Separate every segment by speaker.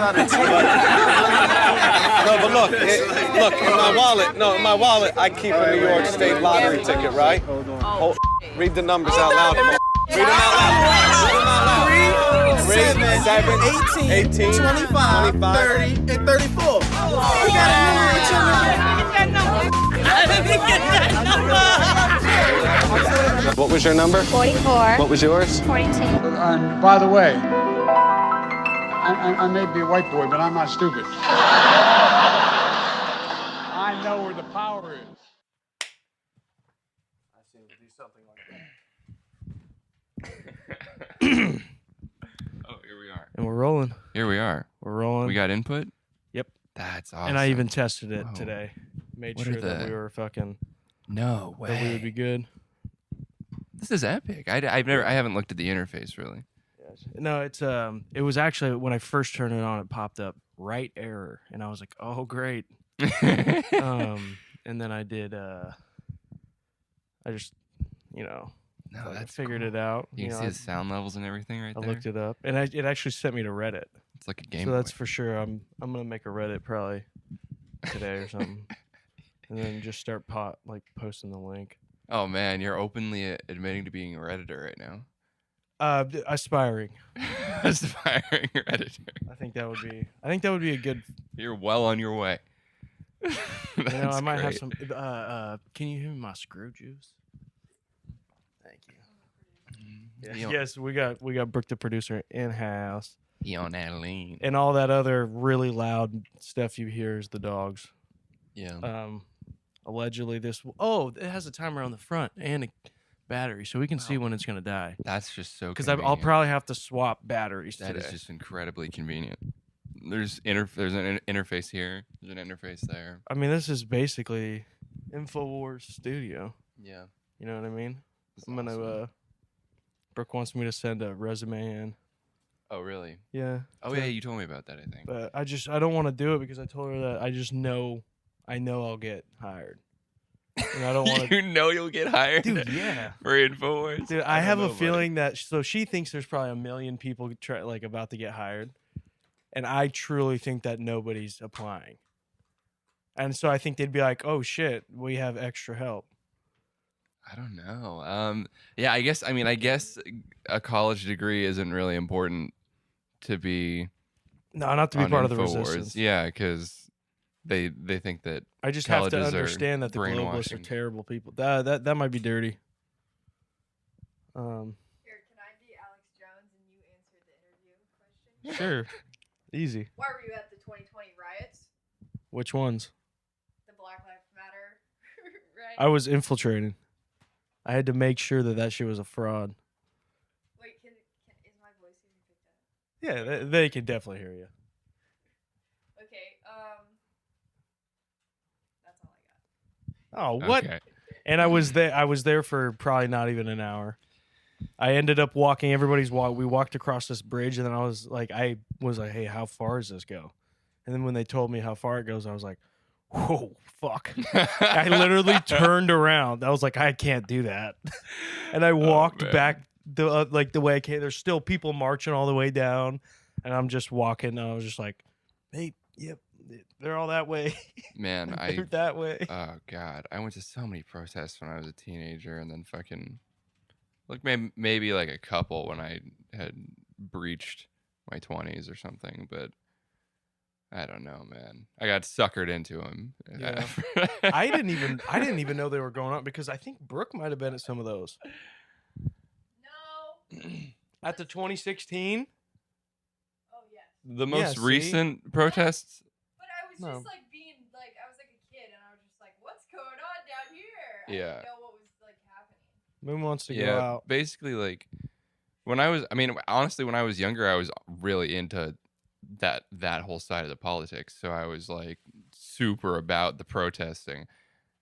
Speaker 1: lottery ticket.
Speaker 2: No, but look, in my wallet. No, in my wallet, I keep a New York State lottery ticket, right? Oh, read the numbers out loud. Read them out loud. 3, 7, 18, 25, 30, and 34. You got a number.
Speaker 3: I didn't get that number.
Speaker 2: What was your number?
Speaker 4: 44.
Speaker 2: What was yours?
Speaker 4: 42.
Speaker 5: And by the way, I may be a white boy, but I'm not stupid. I know where the power is.
Speaker 2: I seem to do something like that.
Speaker 6: Oh, here we are.
Speaker 7: And we're rolling.
Speaker 6: Here we are.
Speaker 7: We're rolling.
Speaker 6: We got input?
Speaker 7: Yep.
Speaker 6: That's awesome.
Speaker 7: And I even tested it
Speaker 6: Whoa.
Speaker 7: today. Made
Speaker 6: What
Speaker 7: sure
Speaker 6: are
Speaker 7: that
Speaker 6: the-
Speaker 7: we were fucking.
Speaker 6: No way.
Speaker 7: That we would be good.
Speaker 6: This is epic. I haven't looked at the interface really.
Speaker 7: No, it was actually when I first turned it on, it popped up right error, and I was like, oh great. And then I did. I just,
Speaker 6: No,
Speaker 7: I
Speaker 6: that's
Speaker 7: figured
Speaker 6: cool.
Speaker 7: it out.
Speaker 6: You can see the sound levels and everything right
Speaker 7: I
Speaker 6: there.
Speaker 7: looked it up, and it actually sent me to Reddit.
Speaker 6: It's like a game.
Speaker 7: So that's for sure. I'm gonna make a Reddit probably today or something, and then just start posting the link.
Speaker 6: Oh man, you're openly admitting to being a redditor right now.
Speaker 7: Aspiring.
Speaker 6: Aspiring redditor.
Speaker 7: I think that would be a good.
Speaker 6: You're well on your way.
Speaker 7: I might have some. Can you hear my screw juice? Thank you. Yes, we got Brooke the producer in house.
Speaker 6: He on Adeline.
Speaker 7: And all that other really loud stuff you hear is the dogs.
Speaker 6: Yeah.
Speaker 7: Allegedly it has a timer on the front and a battery, so we can see when it's gonna die.
Speaker 6: That's just so.
Speaker 7: Because I'll probably have to swap batteries
Speaker 6: That
Speaker 7: today.
Speaker 6: is just incredibly convenient. There's an interface here. There's an interface there.
Speaker 7: I mean, this is basically InfoWars Studio.
Speaker 6: Yeah.
Speaker 7: You know what I mean?
Speaker 6: That's
Speaker 7: I'm gonna.
Speaker 6: awesome.
Speaker 7: Brooke wants me to send a resume in.
Speaker 6: Oh really?
Speaker 7: Yeah.
Speaker 6: Oh yeah, you told me about that. I think.
Speaker 7: But I don't want to do it because I told her that I know I'll get hired. And I don't want to.
Speaker 6: You know you'll get hired.
Speaker 7: Dude, yeah.
Speaker 6: For InfoWars.
Speaker 7: Dude, I have a feeling that she thinks there's probably 1 million people about to get hired, and I truly think that nobody's applying. And so I think they'd be like, "Oh shit, we have extra help."
Speaker 6: I don't know. Yeah, I guess a college degree isn't really important to be.
Speaker 7: No, not to be
Speaker 6: on
Speaker 7: part of the
Speaker 6: InfoWars.
Speaker 7: resistance.
Speaker 6: Yeah, because they think that
Speaker 7: I just have to
Speaker 6: colleges are
Speaker 7: understand that the globalists are
Speaker 6: brainwashing.
Speaker 7: terrible people. That might be dirty.
Speaker 8: Here, can I be Alex Jones and you answer the interview question?
Speaker 7: Sure, easy.
Speaker 8: Why were you at the 2020 riots?
Speaker 7: Which ones?
Speaker 8: The Black Lives Matter, right?
Speaker 7: I was infiltrating. I had to make sure that shit was a fraud.
Speaker 8: Wait, is my voice even picked up?
Speaker 7: Yeah, they can definitely hear you.
Speaker 8: Okay, that's all I got.
Speaker 7: Oh, what?
Speaker 6: Okay.
Speaker 7: And I was there for probably not even an hour. I ended up walking. We walked across this bridge, and then I was like, "Hey, how far does this go?" And then when they told me how far it goes, I was like, "Whoa, fuck!" I literally turned around. I was like, "I can't do that," and I walked back the way I came. There's still people marching all the way down, and I'm just walking. And I was just like, "Hey, yep, they're all that way."
Speaker 6: Man,
Speaker 7: They're that way.
Speaker 6: Oh god, I went to so many protests when I was a teenager, and then maybe like a couple when I had breached my 20s or something. But I don't know, man. I got suckered into them.
Speaker 7: Yeah. I didn't even know they were going on because I think Brooke might have been at some of those.
Speaker 8: No.
Speaker 7: At the 2016?
Speaker 8: Oh yes.
Speaker 6: The most
Speaker 7: see?
Speaker 6: recent protests.
Speaker 8: But I was
Speaker 7: No.
Speaker 8: just like I was like a kid, and I was just like, "What's going on down here?" I
Speaker 6: Yeah.
Speaker 8: didn't know what was like happening.
Speaker 7: Moon wants to go
Speaker 6: Yeah,
Speaker 7: out.
Speaker 6: basically, like honestly, when I was younger, I was really into that whole side of the politics. So I was like super about the protesting.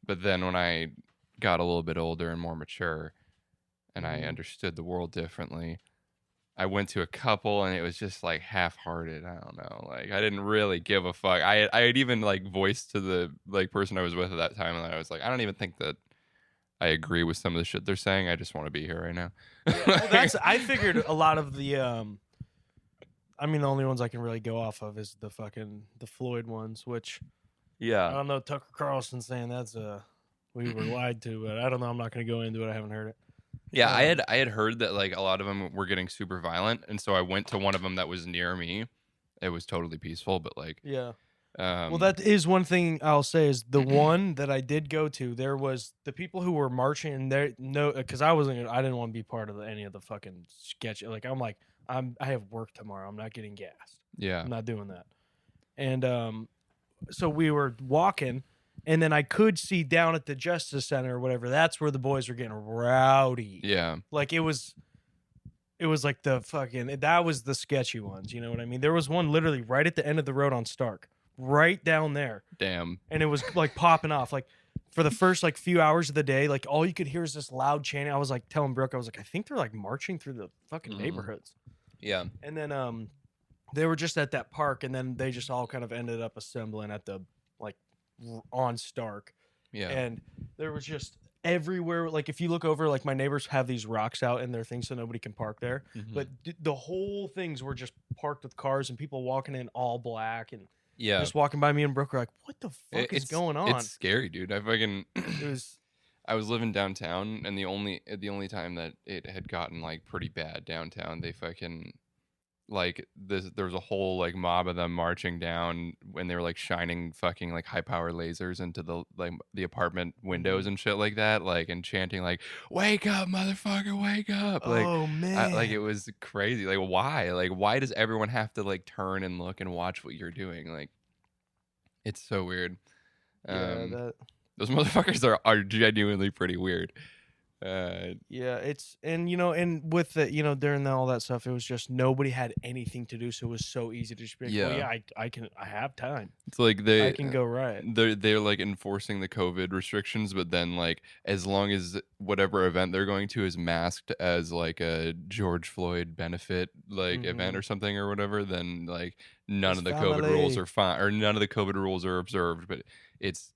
Speaker 6: But then when I got a little bit older and more mature, and I understood the world differently, I went to a couple, and it was just like half-hearted. I don't know, like I didn't really give a fuck. I had even like voiced to the like person I was with at that time, and I was like, I don't even think that I agree with some of the shit they're saying. I just want to be here right now.
Speaker 7: Well, I figured a lot of the I mean, the only ones I can really go off of is the Floyd ones, which I
Speaker 6: Yeah.
Speaker 7: don't know. Tucker Carlson saying that's we were lied to, but I don't know. I'm not going to go into it. I haven't heard it.
Speaker 6: Yeah, I had heard that like a lot of them were getting super violent, and so I went to one of them that was near me. It was totally peaceful, but like
Speaker 7: Yeah.
Speaker 6: well,
Speaker 7: Well, that is one thing I'll say is the one that I did go to. There was the people who were marching, and there because I didn't want to be part of any of the fucking sketch. Like I have work tomorrow. I'm not getting gassed.
Speaker 6: yeah,
Speaker 7: I'm not doing that. And so we were walking, and then I could see down at the Justice Center or whatever. That's where the boys were getting rowdy.
Speaker 6: yeah,
Speaker 7: Like it was like that was the sketchy ones. You know what I mean? There was one literally right at the end of the road on Stark. Right down there,
Speaker 6: damn,
Speaker 7: and it was like popping off. Like for the first like few hours of the day, like all you could hear is this loud chanting. I was like telling Brooke, I was like, I think they're like marching through the fucking neighborhoods.
Speaker 6: yeah,
Speaker 7: And then they were just at that park, and then they just all kind of ended up assembling at the like on Stark.
Speaker 6: yeah,
Speaker 7: And there was just everywhere. Like if you look over, like my neighbors have these rocks out in their things so nobody can park there. But the whole things were just parked with cars and people walking in all black and.
Speaker 6: yeah.
Speaker 7: Just walking by me and Brooke were like, what the fuck is going on?
Speaker 6: It's scary, dude. I fucking
Speaker 7: It was
Speaker 6: I was living downtown, and the only time that it had gotten like pretty bad downtown, they fucking like there was a whole like mob of them marching down when they were like shining fucking like high power lasers into the apartment windows and shit like that, like and chanting like "Wake up, motherfucker, wake up!" Like,
Speaker 7: oh man.
Speaker 6: like it was crazy. Like why? Like why does everyone have to like turn and look and watch what you're doing? Like it's so weird. Those motherfuckers are genuinely pretty weird.
Speaker 7: It's and with the during all that stuff, it was just nobody had anything to do, so it was so easy to just be like, well,
Speaker 6: Yeah.
Speaker 7: I have time.
Speaker 6: It's like
Speaker 7: I can go riot.
Speaker 6: they're like enforcing the COVID restrictions, but then like as long as whatever event they're going to is masked as like a George Floyd benefit like event or something or whatever, then like none
Speaker 7: It's
Speaker 6: of the COVID rules
Speaker 7: family.
Speaker 6: are fine, or none of the COVID rules are observed, but it's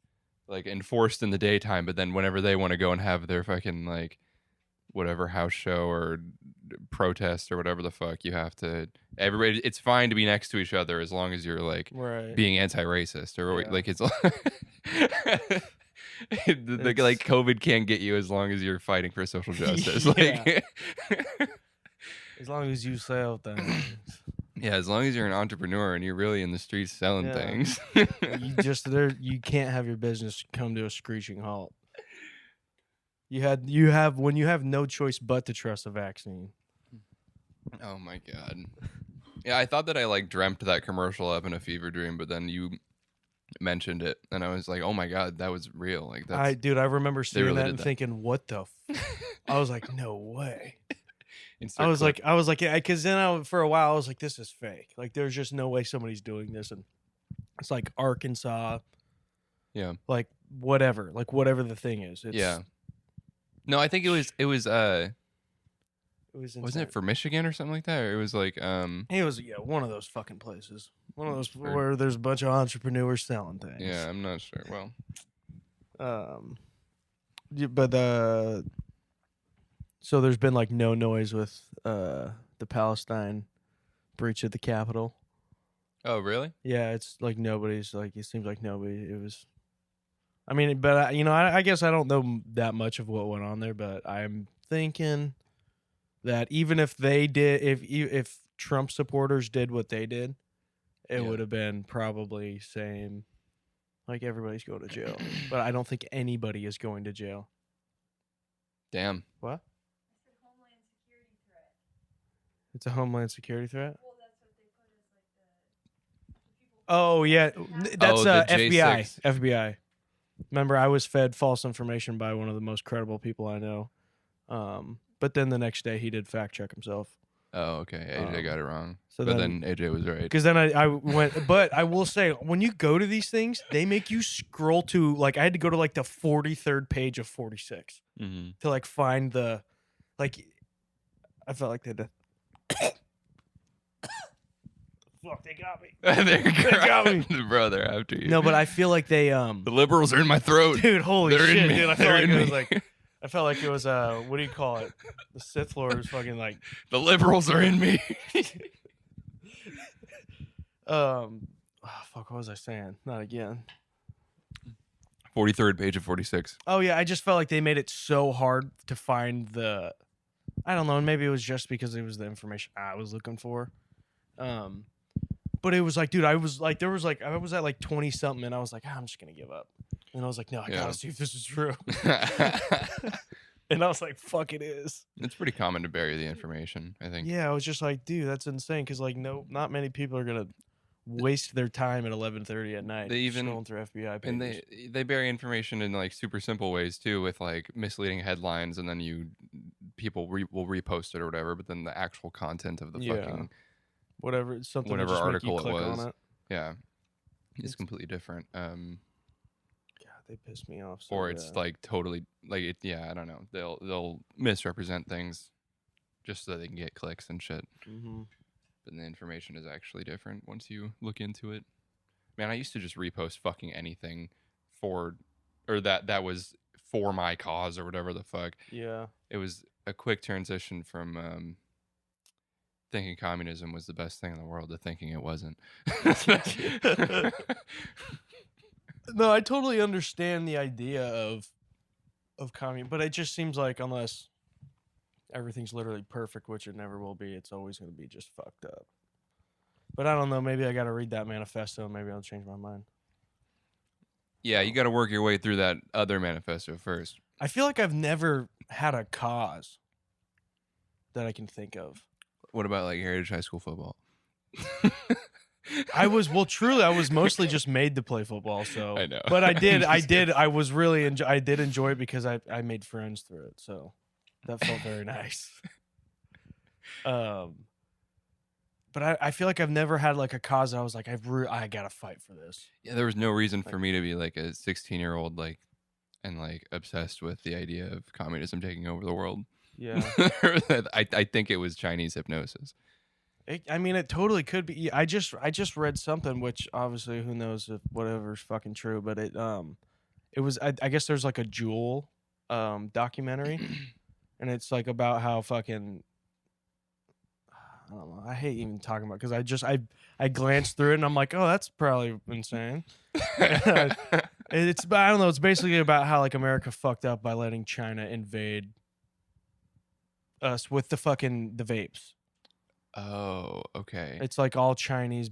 Speaker 6: like enforced in the daytime, but then whenever they want to go and have their fucking like whatever house show or protest or whatever the fuck, you have to everybody, it's fine to be next to each other as long as you're like
Speaker 7: Right.
Speaker 6: being anti-racist or
Speaker 7: Yeah.
Speaker 6: like it's like COVID can't get you as long as you're fighting for social justice. Like
Speaker 7: As long as you sell things.
Speaker 6: yeah, as long as you're an entrepreneur and you're really in the streets selling
Speaker 7: Yeah.
Speaker 6: things.
Speaker 7: You can't have your business come to a screeching halt. When you have no choice but to trust a vaccine.
Speaker 6: Oh my god. Yeah, I thought that I like dreamt that commercial up in a fever dream, but then you mentioned it and I was like, "Oh my god, that was real." Like that's
Speaker 7: I remember seeing
Speaker 6: really
Speaker 7: that
Speaker 6: did
Speaker 7: and
Speaker 6: that.
Speaker 7: thinking, "What the?" I was like, "No way."
Speaker 6: insert
Speaker 7: I was
Speaker 6: clip.
Speaker 7: like, yeah, because then for a while I was like, "This is fake. Like, there's just no way somebody's doing this." And it's like Arkansas,
Speaker 6: yeah.
Speaker 7: like whatever the thing is. It's,
Speaker 6: Yeah. No, I think it was
Speaker 7: it was
Speaker 6: wasn't
Speaker 7: insane.
Speaker 6: it for Michigan or something like that? Or it was like
Speaker 7: It was one of those fucking places. One of those where there's a bunch of entrepreneurs selling things.
Speaker 6: yeah, I'm not sure. Well,
Speaker 7: But so there's been like no noise with the Palestine breach of the Capitol.
Speaker 6: oh really?
Speaker 7: Yeah, it's like nobody's like it seems like nobody. It was. I mean, but I guess I don't know that much of what went on there, but I'm thinking that even if they did, if Trump supporters did what they did, it
Speaker 6: Yeah.
Speaker 7: would have been probably same. Like everybody's going to jail, but I don't think anybody is going to jail.
Speaker 6: Damn.
Speaker 7: What?
Speaker 8: It's a homeland security threat.
Speaker 7: It's a homeland security threat.
Speaker 8: Well, that's what they put as like the people.
Speaker 7: Oh yeah, that's
Speaker 6: the
Speaker 7: FBI.
Speaker 6: J6.
Speaker 7: FBI. Remember, I was fed false information by one of the most credible people I know. But then the next day he did fact check himself.
Speaker 6: Oh, okay. AJ got it wrong.
Speaker 7: So
Speaker 6: But then AJ was right.
Speaker 7: Because then I went, but I will say, when you go to these things, they make you scroll to, like, I had to go to, like, the 43rd page of 46
Speaker 6: Mm-hmm.
Speaker 7: to, like, find the, like, I felt like they did. Fuck, they got me.
Speaker 6: They're
Speaker 7: got me.
Speaker 6: Bro, they're after you.
Speaker 7: No, but I feel like they,
Speaker 6: the liberals are in my throat.
Speaker 7: dude, holy
Speaker 6: They're in
Speaker 7: shit,
Speaker 6: me.
Speaker 7: dude. I
Speaker 6: They're
Speaker 7: felt like
Speaker 6: in
Speaker 7: it was
Speaker 6: me.
Speaker 7: like, I felt like it was, what do you call it? The Sith Lord was fucking, like,
Speaker 6: The liberals are in me.
Speaker 7: Fuck, what was I saying? Not again.
Speaker 6: 43rd page of 46.
Speaker 7: Oh yeah, I just felt like they made it so hard to find I don't know, and maybe it was just because it was the information I was looking for. But it was like, dude, I was at like 20 something, and I was like, I'm just gonna give up. And I was like, no, I gotta see if this is true. And I was like, fuck, it is.
Speaker 6: It's pretty common to bury the information, I think.
Speaker 7: Yeah, I was just like, dude, that's insane. Because like, no, not many people are gonna waste their time at 11:30 at night
Speaker 6: They even
Speaker 7: scrolling through FBI pages.
Speaker 6: and they bury information in like super simple ways too, with like misleading headlines, and then people will repost it or whatever. But then the actual content of the fucking
Speaker 7: whatever
Speaker 6: whatever article it was,
Speaker 7: on it.
Speaker 6: yeah, it's completely different.
Speaker 7: God, they piss me off. So
Speaker 6: Or it's like totally like it. Yeah, I don't know. They'll misrepresent things just so they can get clicks and shit.
Speaker 7: Mm-hmm.
Speaker 6: But the information is actually different once you look into it. Man, I used to just repost fucking anything that was for my cause or whatever the fuck.
Speaker 7: Yeah.
Speaker 6: It was a quick transition from thinking communism was the best thing in the world to thinking it wasn't.
Speaker 7: No, I totally understand the idea of communism, but it just seems like unless everything's literally perfect, which it never will be, it's always going to be just fucked up. But I don't know. Maybe I got to read that manifesto and maybe I'll change my mind.
Speaker 6: Yeah, you got to work your way through that other manifesto first.
Speaker 7: I feel like I've never had a cause that I can think of.
Speaker 6: What about like Heritage High School football?
Speaker 7: I was mostly just made to play football. So
Speaker 6: I know.
Speaker 7: But I did enjoy it because I made friends through it. So that felt very nice. But I feel like I've never had like a cause that I was like, I gotta fight for this.
Speaker 6: Yeah, there was no reason for me to be like a 16-year-old and obsessed with the idea of communism taking over the world.
Speaker 7: Yeah.
Speaker 6: I think it was Chinese hypnosis.
Speaker 7: It totally could be. I just read something, which obviously who knows if whatever's fucking true, but it was I guess there's like a Jewel documentary, and it's like about how fucking I don't know. I hate even talking about because I glanced through it and I'm like, oh, that's probably insane. I don't know. It's basically about how like America fucked up by letting China invade us with the vapes.
Speaker 6: Oh, okay.
Speaker 7: It's like all Chinese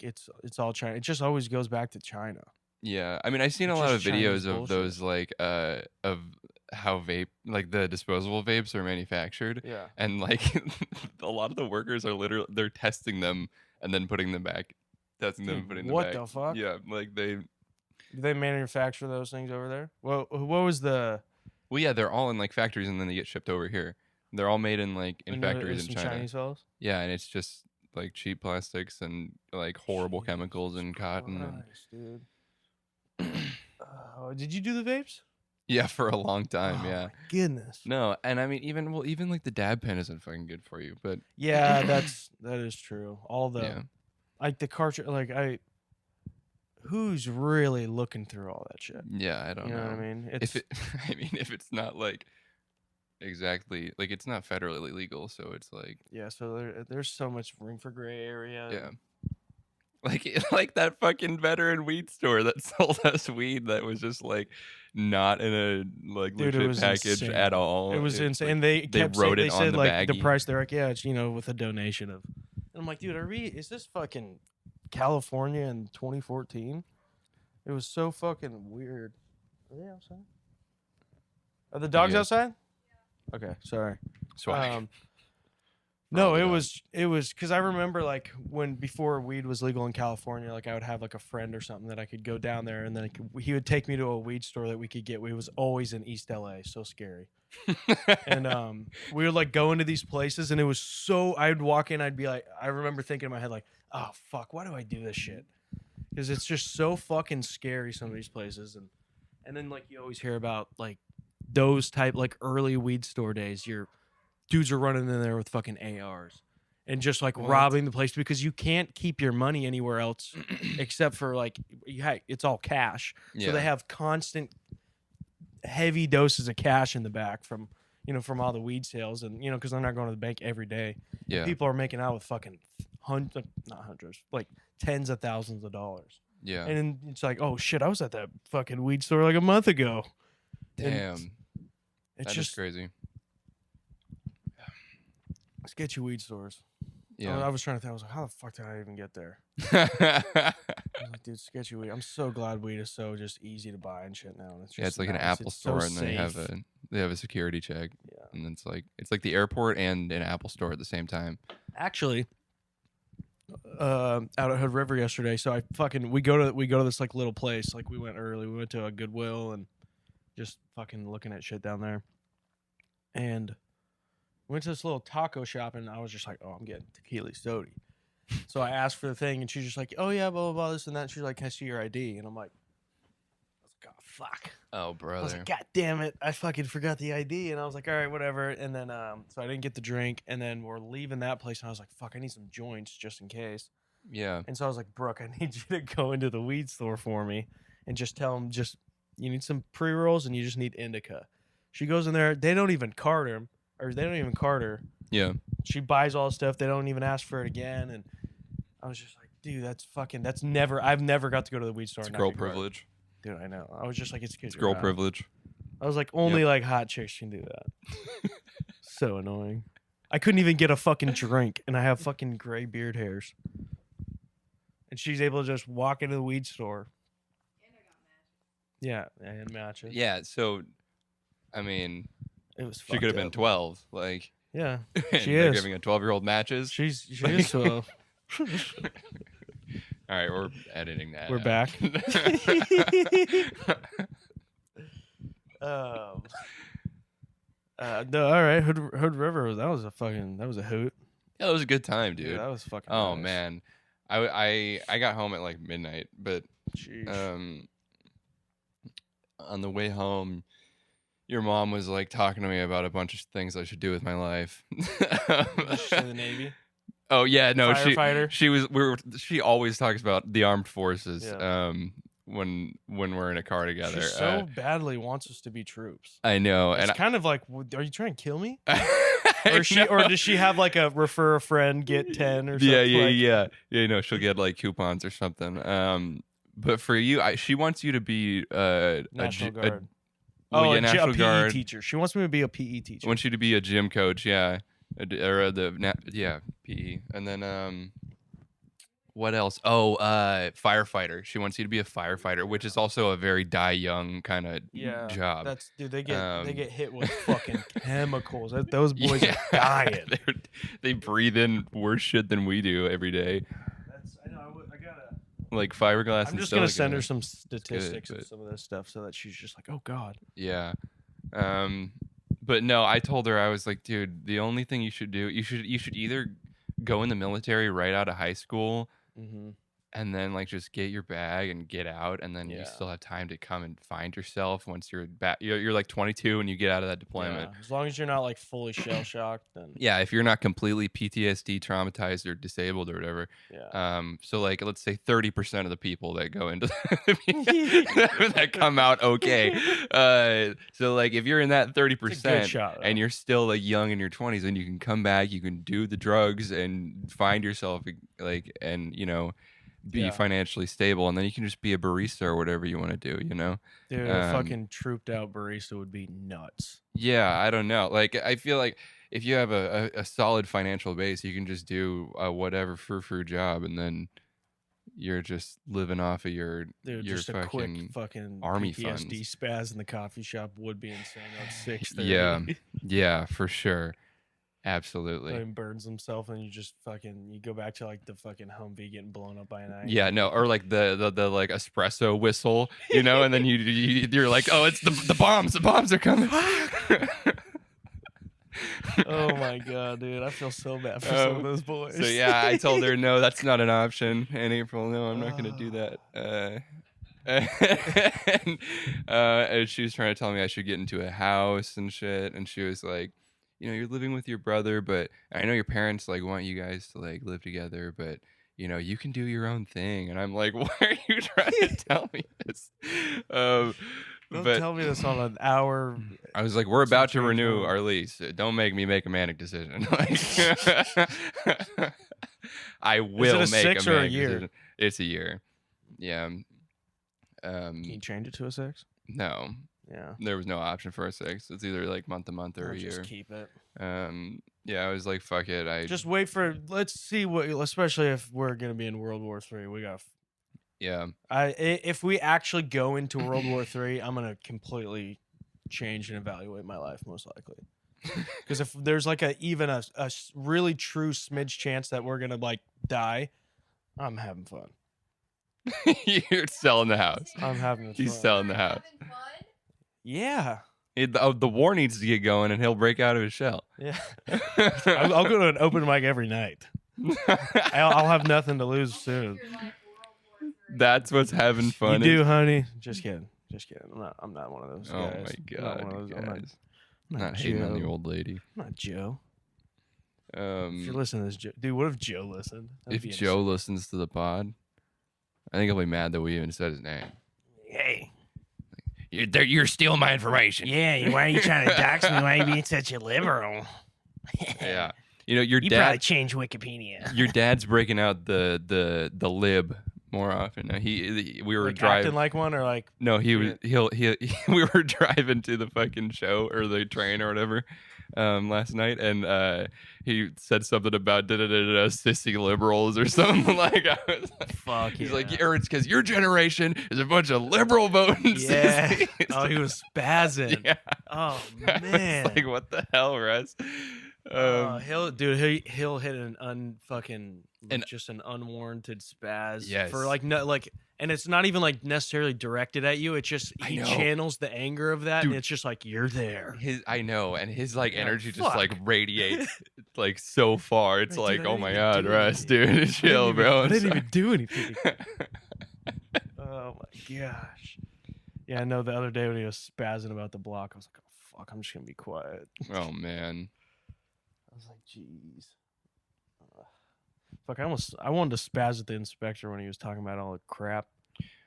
Speaker 7: it's all China. It just always goes back to China.
Speaker 6: Yeah, I mean, I've seen a
Speaker 7: It's
Speaker 6: lot of
Speaker 7: just
Speaker 6: videos
Speaker 7: Chinese
Speaker 6: of
Speaker 7: bullshit.
Speaker 6: those of how the disposable vapes are manufactured.
Speaker 7: Yeah.
Speaker 6: And a lot of the workers are they're testing them and then putting them back, testing them and putting them back.
Speaker 7: What the fuck?
Speaker 6: Yeah,
Speaker 7: Do they manufacture those things over there? Well, what was the?
Speaker 6: Well, yeah, they're all in factories and then they get shipped over here. They're all made in factories in China.
Speaker 7: Chinese fellas?
Speaker 6: Yeah, and it's just cheap plastics and horrible chemicals and cotton.
Speaker 7: Christ, dude. Did you do the vapes?
Speaker 6: Yeah, for a long time.
Speaker 7: Oh,
Speaker 6: Yeah.
Speaker 7: my goodness.
Speaker 6: No, and I mean even the dab pen isn't fucking good for you, but
Speaker 7: Yeah, that is true. All the
Speaker 6: yeah.
Speaker 7: the cartridge who's really looking through all that shit?
Speaker 6: Yeah, I don't know.
Speaker 7: You know what I mean?
Speaker 6: If it's not exactly it's not federally legal, so it's
Speaker 7: yeah. So there's so much room for gray area.
Speaker 6: yeah. Like that fucking veteran weed store that sold us weed that was just not in a
Speaker 7: Dude, it
Speaker 6: legit
Speaker 7: was
Speaker 6: package
Speaker 7: insane.
Speaker 6: at all.
Speaker 7: It was insane. And they kept
Speaker 6: wrote
Speaker 7: saying,
Speaker 6: it
Speaker 7: they
Speaker 6: on
Speaker 7: said
Speaker 6: the
Speaker 7: the
Speaker 6: baggie.
Speaker 7: price. They're like, yeah, it's with a donation of. And I'm like, dude, is this fucking California in 2014? It was so fucking weird. Are they outside? Are the dogs
Speaker 6: Yeah.
Speaker 7: outside? Okay, sorry.
Speaker 6: Swag.
Speaker 7: No,
Speaker 6: Probably
Speaker 7: it
Speaker 6: not.
Speaker 7: was because I remember before weed was legal in California, I would have a friend or something that I could go down there and then he would take me to a weed store that we could get. We was always in East LA, so scary. And we would go into these places and it was so I'd walk in, I'd be I remember thinking in my head oh fuck, why do I do this shit? Because it's just so fucking scary, some of these places. And then you always hear about those type early weed store days, your dudes are running in there with fucking ARs and just robbing the place because you can't keep your money anywhere else except for it's all cash. So
Speaker 6: Yeah.
Speaker 7: they have constant heavy doses of cash in the back from all the weed sales and because they're not going to the bank every day.
Speaker 6: Yeah.
Speaker 7: People are making out with fucking not hundreds, tens of thousands of dollars.
Speaker 6: Yeah.
Speaker 7: And then it's like, oh shit, I was at that fucking weed store like a month ago. And
Speaker 6: Damn.
Speaker 7: it's
Speaker 6: That is
Speaker 7: just
Speaker 6: crazy.
Speaker 7: sketchy weed stores.
Speaker 6: Yeah.
Speaker 7: I was trying to think. I was like, how the fuck did I even get there? I was like, dude, sketchy weed. I'm so glad weed is so just easy to buy and shit now. And it's just
Speaker 6: Yeah, it's like an
Speaker 7: nice.
Speaker 6: Apple
Speaker 7: It's so
Speaker 6: store, and they have
Speaker 7: safe.
Speaker 6: a security check,
Speaker 7: Yeah.
Speaker 6: and it's like the airport and an Apple store at the same time.
Speaker 7: Actually, out at Hood River yesterday. So we go to this like little place. Like we went early. We went to a Goodwill and just fucking looking at shit down there. And went to this little taco shop, and I was just like, oh, I'm getting tequila sody. So I asked for the thing, and she's just like, oh yeah, blah blah blah, this and that. And she's like, can I see your ID? And I'm like, oh fuck.
Speaker 6: Oh,
Speaker 7: I was
Speaker 6: brother.
Speaker 7: like, God damn it, I fucking forgot the ID. And I was like, all right, whatever. And then so I didn't get the drink, and then we're leaving that place, and I was like, fuck, I need some joints just in case.
Speaker 6: Yeah.
Speaker 7: And so I was like, Brooke, I need you to go into the weed store for me and just tell them you need some pre-rolls and you just need indica. She goes in there, they don't even cart her.
Speaker 6: Yeah.
Speaker 7: She buys all the stuff, they don't even ask for it again. And I was just like, dude, I've never got to go to the weed store.
Speaker 6: It's
Speaker 7: and
Speaker 6: girl
Speaker 7: not get carded.
Speaker 6: privilege.
Speaker 7: Dude, I know. I was just like, it's
Speaker 6: Girl privilege.
Speaker 7: I was like, only like hot chicks can do that. So annoying. I couldn't even get a fucking drink, and I have fucking gray beard hairs. And she's able to just walk into the weed store. Yeah, and matches.
Speaker 6: Yeah. So, I mean,
Speaker 7: It was.
Speaker 6: she could have been 12. Like,
Speaker 7: Yeah,
Speaker 6: and
Speaker 7: she
Speaker 6: they're
Speaker 7: is.
Speaker 6: giving a 12-year-old matches.
Speaker 7: She is 12.
Speaker 6: All right, we're editing that.
Speaker 7: We're
Speaker 6: out.
Speaker 7: back. No, all right. Hood River. That was a hoot.
Speaker 6: Yeah, it was a good time, dude.
Speaker 7: Yeah, that was fucking.
Speaker 6: Oh
Speaker 7: nice.
Speaker 6: man, I got home at like midnight, but
Speaker 7: Jeez.
Speaker 6: on the way home, your mom was like talking to me about a bunch of things I should do with my life.
Speaker 7: She's in the Navy.
Speaker 6: Oh yeah, no,
Speaker 7: Firefighter?
Speaker 6: she always talks about the armed forces.
Speaker 7: Yeah.
Speaker 6: When we're in a car together.
Speaker 7: She so badly wants us to be troops.
Speaker 6: I know,
Speaker 7: It's
Speaker 6: and
Speaker 7: kind of like, are you trying to kill me?
Speaker 6: or
Speaker 7: Or does she have like a refer a friend get 10 or something?
Speaker 6: Yeah. No, she'll get like coupons or something. But for you, she wants you to be
Speaker 7: National Guard.
Speaker 6: a National
Speaker 7: a PE
Speaker 6: Guard.
Speaker 7: teacher. She wants me to be a PE teacher.
Speaker 6: Wants you to be a gym coach, yeah, PE, and then what else? Oh, firefighter. She wants you to be a firefighter, which is also a very die young kind of job.
Speaker 7: That's dude. They get hit with fucking chemicals. Those boys are dying.
Speaker 6: They breathe in worse shit than we do every day.
Speaker 7: I know. I gotta.
Speaker 6: Like fiberglass.
Speaker 7: I'm
Speaker 6: and
Speaker 7: just gonna
Speaker 6: silica.
Speaker 7: send her some statistics
Speaker 6: but-
Speaker 7: and some of this stuff so that she's just like, oh god.
Speaker 6: Yeah. But no, I told her, I was like, dude, the only thing you should do, you should either go in the military right out of high school
Speaker 7: Mm-hmm.
Speaker 6: and then like just get your bag and get out, and then you
Speaker 7: Yeah.
Speaker 6: still have time to come and find yourself once you're back. You're like 22 and you get out of that deployment.
Speaker 7: As long as you're not like fully shell shocked, then
Speaker 6: Yeah, if you're not completely PTSD traumatized or disabled or whatever.
Speaker 7: yeah.
Speaker 6: So like let's say 30% of the people that go into that come out okay. So like if you're in that 30%
Speaker 7: shot, though.
Speaker 6: and you're still like young in your 20s, then you can come back, you can do the drugs and find yourself like, and be
Speaker 7: Yeah.
Speaker 6: financially stable, and then you can just be a barista or whatever you want to do,
Speaker 7: Dude, a fucking trooped out barista would be nuts.
Speaker 6: Yeah, I don't know. Like, I feel like if you have a solid financial base, you can just do whatever frou-frou job, and then you're just living off of your
Speaker 7: Just a quick fucking
Speaker 6: army
Speaker 7: PTSD
Speaker 6: funds.
Speaker 7: spaz in the coffee shop would be insane at 6:30.
Speaker 6: Yeah, yeah, for sure, absolutely.
Speaker 7: And burns himself, and you just fucking you go back to like the fucking Humvee getting blown up by an ice.
Speaker 6: Yeah, no, or like the like espresso whistle, and then you're like, oh, it's the bombs are coming.
Speaker 7: Oh my god, dude, I feel so bad for some of those boys.
Speaker 6: So yeah, I told her no, that's not an option. And April, no, I'm not gonna do that. And she was trying to tell me I should get into a house and shit, and she was like, you're living with your brother, but I know your parents like want you guys to like live together, but you can do your own thing. And I'm like, why are you trying to tell me this?
Speaker 7: Don't
Speaker 6: But
Speaker 7: tell me this on an hour.
Speaker 6: I was like, we're about to
Speaker 7: change
Speaker 6: renew
Speaker 7: my-
Speaker 6: our lease. Don't make me make a manic decision. Like, I will
Speaker 7: a
Speaker 6: make
Speaker 7: 6
Speaker 6: a
Speaker 7: or a
Speaker 6: manic
Speaker 7: year?
Speaker 6: decision. It's a year. Yeah.
Speaker 7: Can you change it to a 6?
Speaker 6: No,
Speaker 7: Yeah.
Speaker 6: there was no option for a 6. It's either like month to month or
Speaker 7: I'll
Speaker 6: a year.
Speaker 7: just keep it.
Speaker 6: Yeah, I was like, fuck it. I
Speaker 7: Just wait for. Let's see what. Especially if we're gonna be in World War III, we got.
Speaker 6: yeah.
Speaker 7: If we actually go into World War III, I'm gonna completely change and evaluate my life, most likely. Because if there's like even a really true smidge chance that we're gonna like die, I'm having fun.
Speaker 6: You're selling the house.
Speaker 7: I'm having fun.
Speaker 6: He's selling the house.
Speaker 8: Having fun?
Speaker 7: Yeah.
Speaker 6: The war needs to get going, and he'll break out of his shell.
Speaker 7: Yeah. I'll go to an open mic every night. I'll have nothing to lose soon.
Speaker 8: Your life, World War III.
Speaker 6: That's what's having fun.
Speaker 7: You do, honey. Just kidding. Just kidding. I'm not one of those
Speaker 6: Oh
Speaker 7: guys.
Speaker 6: my
Speaker 7: I'm not
Speaker 6: god,
Speaker 7: one of those- I'm
Speaker 6: guys.
Speaker 7: not
Speaker 6: Not hating on the
Speaker 7: Joe.
Speaker 6: old lady.
Speaker 7: I'm not Joe. If you're listening to this, Dude, what if Joe listened? That'd
Speaker 6: If
Speaker 7: be
Speaker 6: Joe listens to the pod, I think he'll be mad that we even said his name.
Speaker 7: Hey.
Speaker 6: You're stealing my information.
Speaker 7: Yeah, why are you trying to dox me? Why are you being such a liberal?
Speaker 6: Yeah. You know, your
Speaker 7: You probably
Speaker 6: dad.
Speaker 7: changed Wikipedia.
Speaker 6: Your dad's breaking out the lib more often. Now, we were
Speaker 7: Like
Speaker 6: driving.
Speaker 7: acting like one or like
Speaker 6: No, he was we were driving to the fucking show or the train or whatever last night, and he said something about sissy liberals or something. Like, I was like,
Speaker 7: fuck.
Speaker 6: he's
Speaker 7: yeah.
Speaker 6: like, it's because your generation is a bunch of liberal voting
Speaker 7: Yeah.
Speaker 6: sissies.
Speaker 7: Oh, he was spazzing.
Speaker 6: Yeah.
Speaker 7: Oh
Speaker 6: I
Speaker 7: man.
Speaker 6: was like, what the hell, Russ?
Speaker 7: He'll hit an unfucking
Speaker 6: And-
Speaker 7: just an unwarranted spaz
Speaker 6: Yes.
Speaker 7: for like no like, and it's not even like necessarily directed at you. It's just
Speaker 6: I
Speaker 7: he
Speaker 6: know.
Speaker 7: channels the anger of that,
Speaker 6: Dude.
Speaker 7: and it's just like you're there.
Speaker 6: I know, and his like
Speaker 7: Yeah,
Speaker 6: energy just like
Speaker 7: fuck.
Speaker 6: radiates like so far. It's
Speaker 7: Right, dude,
Speaker 6: like,
Speaker 7: I
Speaker 6: oh
Speaker 7: didn't
Speaker 6: my
Speaker 7: even
Speaker 6: god,
Speaker 7: do
Speaker 6: Russ,
Speaker 7: anything.
Speaker 6: dude, chill, bro.
Speaker 7: I
Speaker 6: I'm
Speaker 7: didn't
Speaker 6: sorry.
Speaker 7: even do anything. Oh my gosh. Yeah, I know. The other day when he was spazzing about the block, I was like, oh fuck, I'm just gonna be quiet.
Speaker 6: Oh man.
Speaker 7: I was like, jeez. Fuck, I wanted to spaz at the inspector when he was talking about all the crap.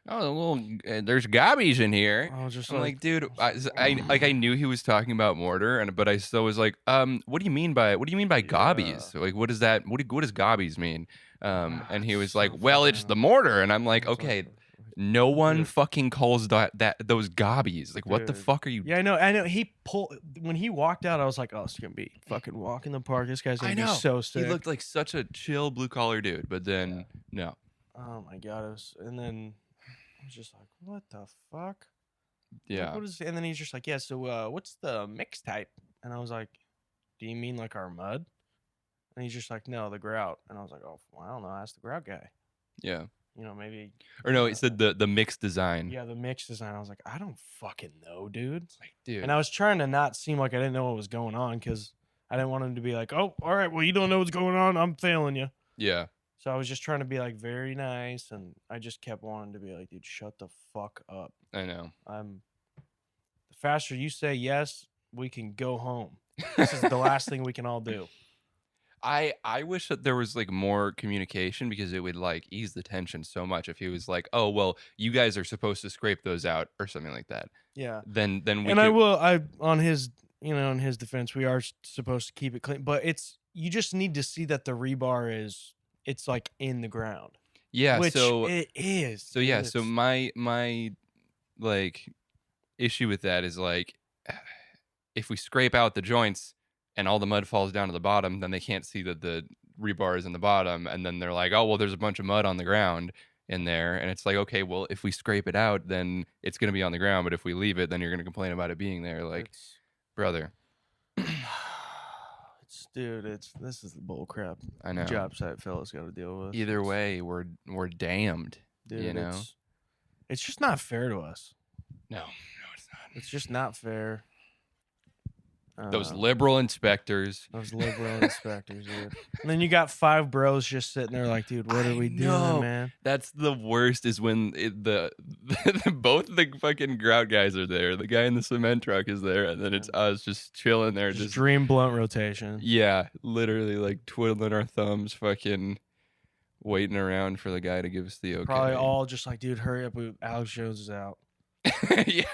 Speaker 6: Oh, well, there's gobbies in here.
Speaker 7: I was just
Speaker 6: I'm like, dude, I knew he was talking about mortar, but I still was like, what do you mean by gobbies? Like, what does that? What does gobbies mean? And he was
Speaker 7: so
Speaker 6: like, well, it's
Speaker 7: fucking-
Speaker 6: the mortar, and I'm like,
Speaker 7: It's
Speaker 6: okay,
Speaker 7: like-
Speaker 6: no one
Speaker 7: Dude.
Speaker 6: fucking calls those gobbies. Like, what the
Speaker 7: Dude.
Speaker 6: fuck are you?
Speaker 7: Yeah, I know. He pulled when he walked out. I was like, oh, it's gonna be fucking walk in the park. This guy's gonna
Speaker 6: I
Speaker 7: be
Speaker 6: know.
Speaker 7: so
Speaker 6: He
Speaker 7: sick.
Speaker 6: looked like such a chill blue collar dude, but then no.
Speaker 7: Oh my god! And then I was just like, what the fuck? Like,
Speaker 6: Yeah.
Speaker 7: what is? And then he's just like, yeah. So what's the mix type? And I was like, do you mean like our mud? And he's just like, no, the grout. And I was like, oh, well, I don't know. Ask the grout guy.
Speaker 6: Yeah.
Speaker 7: You know, maybe.
Speaker 6: Or no, he said the mixed design.
Speaker 7: Yeah, the mix design. I was like, I don't fucking know, dude.
Speaker 6: Like, dude.
Speaker 7: And I was trying to not seem like I didn't know what was going on because I didn't want him to be like, oh, all right, well, you don't know what's going on. I'm failing you.
Speaker 6: Yeah.
Speaker 7: So I was just trying to be like very nice, and I just kept wanting to be like, dude, shut the fuck up.
Speaker 6: I know.
Speaker 7: The faster you say yes, we can go home. This is the last thing we can all do.
Speaker 6: I wish that there was like more communication because it would like ease the tension so much if he was like, oh well, you guys are supposed to scrape those out or something like that.
Speaker 7: Yeah.
Speaker 6: Then we
Speaker 7: And
Speaker 6: could,
Speaker 7: I on his in his defense, we are supposed to keep it clean, but you just need to see that the rebar it's like in the ground.
Speaker 6: yeah.
Speaker 7: Which
Speaker 6: So
Speaker 7: it is.
Speaker 6: so yeah.
Speaker 7: dude.
Speaker 6: So my like issue with that is like if we scrape out the joints and all the mud falls down to the bottom, then they can't see that the rebar is in the bottom, and then they're like, oh well, there's a bunch of mud on the ground in there, and it's like, okay, well, if we scrape it out, then it's gonna be on the ground, but if we leave it, then you're gonna complain about it being there. Like,
Speaker 7: It's-
Speaker 6: brother,
Speaker 7: this is the bull crap.
Speaker 6: I know.
Speaker 7: Job site fellas got to deal with.
Speaker 6: Either way, we're damned.
Speaker 7: Dude,
Speaker 6: you know?
Speaker 7: it's just not fair to us.
Speaker 6: No, it's not.
Speaker 7: It's just not fair.
Speaker 6: Those liberal inspectors.
Speaker 7: Those liberal inspectors, dude. And then you got 5 bros just sitting there like, dude, what
Speaker 6: I
Speaker 7: are we
Speaker 6: know.
Speaker 7: doing, man?
Speaker 6: That's the worst is when both the fucking grout guys are there. The guy in the cement truck is there, and then it's us just chilling there,
Speaker 7: Just
Speaker 6: just
Speaker 7: dream blunt rotation.
Speaker 6: yeah, literally like twiddling our thumbs, fucking waiting around for the guy to give us the okay.
Speaker 7: Probably all just like, dude, hurry up. Alex Jones is out.
Speaker 6: Yeah.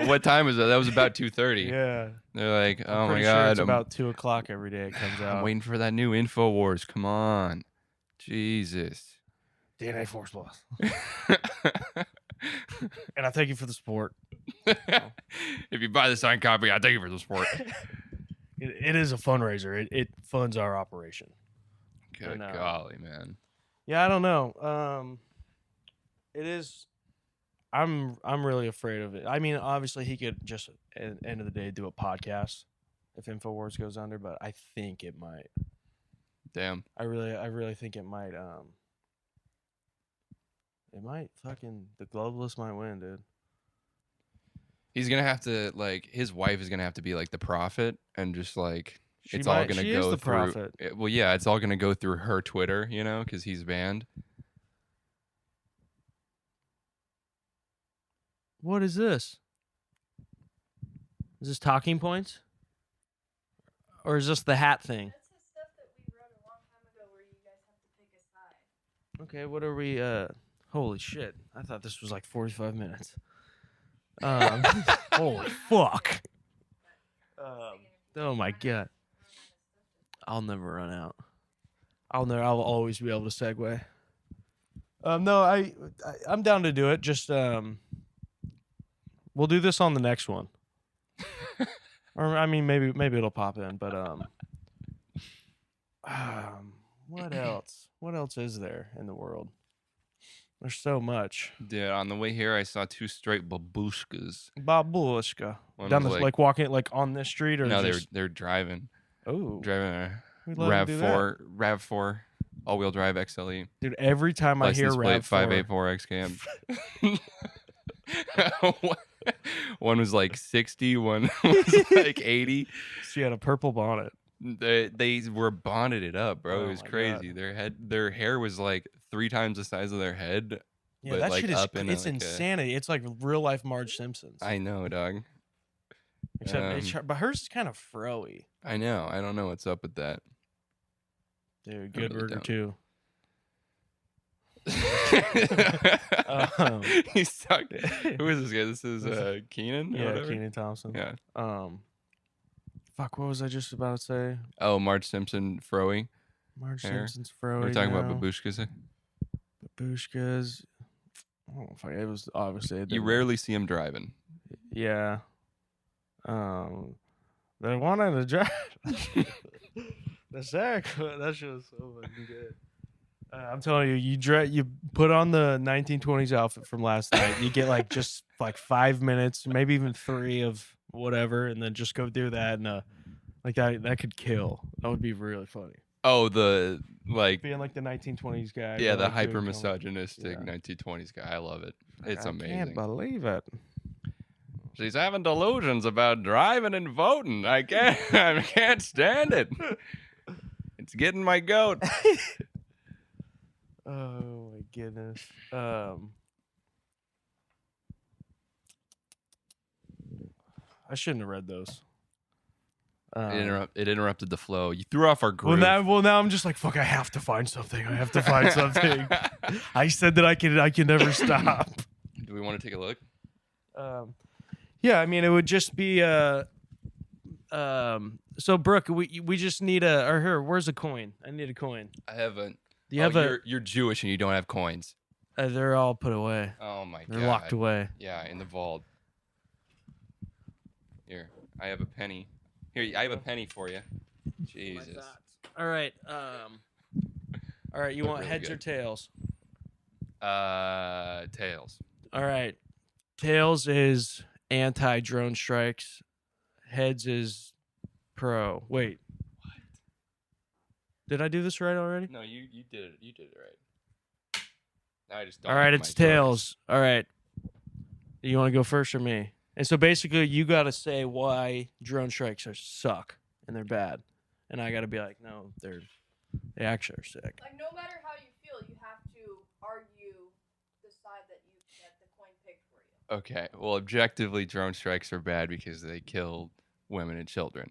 Speaker 6: What time was that? That was about 2:30.
Speaker 7: Yeah.
Speaker 6: They're like,
Speaker 7: I'm
Speaker 6: oh my
Speaker 7: pretty sure
Speaker 6: god,
Speaker 7: it's
Speaker 6: I'm,
Speaker 7: about 2 o'clock every day it comes
Speaker 6: I'm
Speaker 7: out.
Speaker 6: waiting for that new InfoWars. Come on, Jesus.
Speaker 7: DNA Force Plus. And I thank you for the support.
Speaker 6: If you buy the signed copy, I thank you for the support.
Speaker 7: It is a fundraiser. It funds our operation.
Speaker 6: Good golly, man.
Speaker 7: Yeah, I don't know. It is. I'm really afraid of it. I mean, obviously, he could just at the end of the day do a podcast if Infowars goes under, but I think it might.
Speaker 6: Damn.
Speaker 7: I really think it might. It might fucking the globalists might win, dude.
Speaker 6: He's gonna have to like his wife is gonna have to be like the prophet and just like
Speaker 7: She
Speaker 6: it's all
Speaker 7: might-
Speaker 6: gonna
Speaker 7: she
Speaker 6: go
Speaker 7: is the
Speaker 6: through.
Speaker 7: prophet.
Speaker 6: Well, yeah, it's all gonna go through her Twitter, you know, because he's banned.
Speaker 7: What is this? Is this talking points? Or is this the hat thing?
Speaker 8: That's the stuff that we wrote a long time ago where you guys have to pick a side.
Speaker 7: Okay, what are we holy shit. I thought this was like 45 minutes. Holy fuck. Oh my god. I'll never run out. I'll always be able to segue. No, I'm down to do it. Just we'll do this on the next one. Or I mean maybe it'll pop in, but what else? What else is there in the world? There's so much.
Speaker 6: Dude, on the way here, I saw two straight babushkas.
Speaker 7: Babushka.
Speaker 6: One
Speaker 7: Down
Speaker 6: was
Speaker 7: this,
Speaker 6: like-
Speaker 7: like walking like on this street or
Speaker 6: No,
Speaker 7: just
Speaker 6: they're driving
Speaker 7: oh
Speaker 6: a
Speaker 7: we let 'em do that.
Speaker 6: Rav4 all-wheel drive XLE.
Speaker 7: Dude, every time I hear
Speaker 6: License plate
Speaker 7: Rav4,
Speaker 6: 584 XCAM. One was like 60, one was like 80.
Speaker 7: she had a purple bonnet.
Speaker 6: They were bonded up, bro.
Speaker 7: Oh
Speaker 6: It was
Speaker 7: my
Speaker 6: crazy. Their hair was like 3 times the size of their head.
Speaker 7: Yeah,
Speaker 6: But,
Speaker 7: that
Speaker 6: like,
Speaker 7: shit is
Speaker 6: up in
Speaker 7: it's
Speaker 6: like a-
Speaker 7: insanity. It's like real life Marge Simpsons.
Speaker 6: I know, dog.
Speaker 7: Except but hers is kind of froey.
Speaker 6: I know. I don't know what's up with that.
Speaker 7: Dude,
Speaker 6: I
Speaker 7: good
Speaker 6: really
Speaker 7: burger
Speaker 6: don't.
Speaker 7: too.
Speaker 6: He's talking. Who is this guy? This is Keenan. or
Speaker 7: Yeah,
Speaker 6: whatever?
Speaker 7: Keenan Thompson.
Speaker 6: Yeah.
Speaker 7: Fuck, what was I just about to say?
Speaker 6: Oh, Marge Simpson, Froey.
Speaker 7: Marge
Speaker 6: Hair.
Speaker 7: Simpson's froey.
Speaker 6: We're talking
Speaker 7: now.
Speaker 6: about babushkas.
Speaker 7: Babushkas. Oh, fuck, it was obviously.
Speaker 6: You rarely see him driving.
Speaker 7: Yeah. They wanted to drive. The sack. That shit was so fucking good. I'm telling you, you put on the 1920s outfit from last night. You get like just like 5 minutes, maybe even 3 of whatever, and then just go do that and like that could kill. That would be really funny.
Speaker 6: Oh, the like.
Speaker 7: Being like the 1920s guy.
Speaker 6: Yeah, the
Speaker 7: like,
Speaker 6: hyper
Speaker 7: doing-
Speaker 6: misogynistic
Speaker 7: Yeah.
Speaker 6: 1920s guy. I love it. It's
Speaker 7: I
Speaker 6: amazing.
Speaker 7: can't believe it.
Speaker 6: She's having delusions about driving and voting. I can't stand it. It's getting my goat.
Speaker 7: Oh my goodness. I shouldn't have read those.
Speaker 6: It interrupted the flow. You threw off our groove.
Speaker 7: Well, now I'm just like, fuck. I have to find something. I have to find something. I said that I can never stop.
Speaker 6: Do we want to take a look?
Speaker 7: Yeah, I mean, it would just be so Brooke, we just need or here, where's a coin? I need a coin.
Speaker 6: I have a.
Speaker 7: Do you have
Speaker 6: You're Jewish and you don't have coins.
Speaker 7: they're all put away.
Speaker 6: Oh my god.
Speaker 7: They're locked away.
Speaker 6: Yeah, in the vault. Here, I have a penny. Here, I have a penny for you. Jesus.
Speaker 7: All right. All right, you
Speaker 6: Look
Speaker 7: want
Speaker 6: really
Speaker 7: heads or
Speaker 6: good.
Speaker 7: tails?
Speaker 6: Tails.
Speaker 7: All right. Tails is anti-drone strikes. Heads is pro. Wait. What? Did I do this right already?
Speaker 6: No, you did it. You did it right. Now I just don't
Speaker 7: All right,
Speaker 6: have
Speaker 7: it's
Speaker 6: my
Speaker 7: tails. All right. You want to go first or me? And so basically, you got to say why drone strikes suck and they're bad, and I got to be like, no, they actually are sick.
Speaker 8: Like, no matter how you feel, you have to argue the side that the coin picked for you.
Speaker 6: Okay. Well, objectively, drone strikes are bad because they kill women and children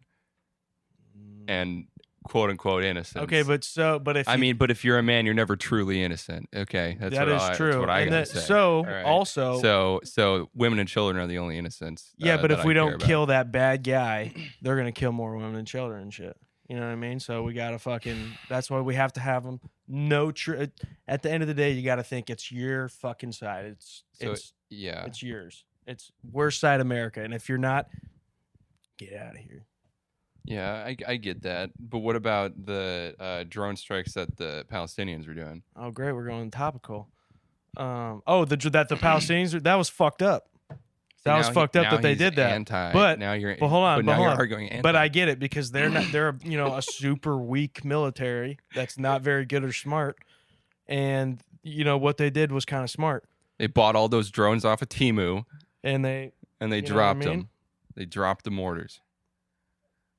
Speaker 6: and quote unquote innocents.
Speaker 7: Okay, but if
Speaker 6: I
Speaker 7: you-
Speaker 6: mean, but if you're a man, you're never truly innocent. Okay, that's
Speaker 7: that
Speaker 6: what
Speaker 7: is true.
Speaker 6: That's what I
Speaker 7: and
Speaker 6: gotta
Speaker 7: that,
Speaker 6: say.
Speaker 7: so
Speaker 6: All right.
Speaker 7: also,
Speaker 6: so women and children are the only innocents.
Speaker 7: yeah, but
Speaker 6: that
Speaker 7: if we
Speaker 6: I care
Speaker 7: don't
Speaker 6: about.
Speaker 7: kill that bad guy, they're gonna kill more women and children and shit. You know what I mean? So we gotta fucking. That's why we have to have them no at the end of the day, you got to think it's your fucking side.
Speaker 6: Yeah.
Speaker 7: It's yours. It's worst side America, and if you're not, get out of here.
Speaker 6: Yeah, I get that. But what about the drone strikes that the Palestinians were doing?
Speaker 7: Oh, great, we're going topical. That the Palestinians that was fucked up. That was fucked up that they did that. But
Speaker 6: now you're
Speaker 7: hold on,
Speaker 6: but now
Speaker 7: hold
Speaker 6: you're
Speaker 7: on.
Speaker 6: arguing anti.
Speaker 7: But I get it because they're a super weak military that's not very good or smart, and what they did was kind of smart.
Speaker 6: They bought all those drones off of Temu
Speaker 7: and they
Speaker 6: dropped
Speaker 7: what I mean?
Speaker 6: them. They dropped the mortars.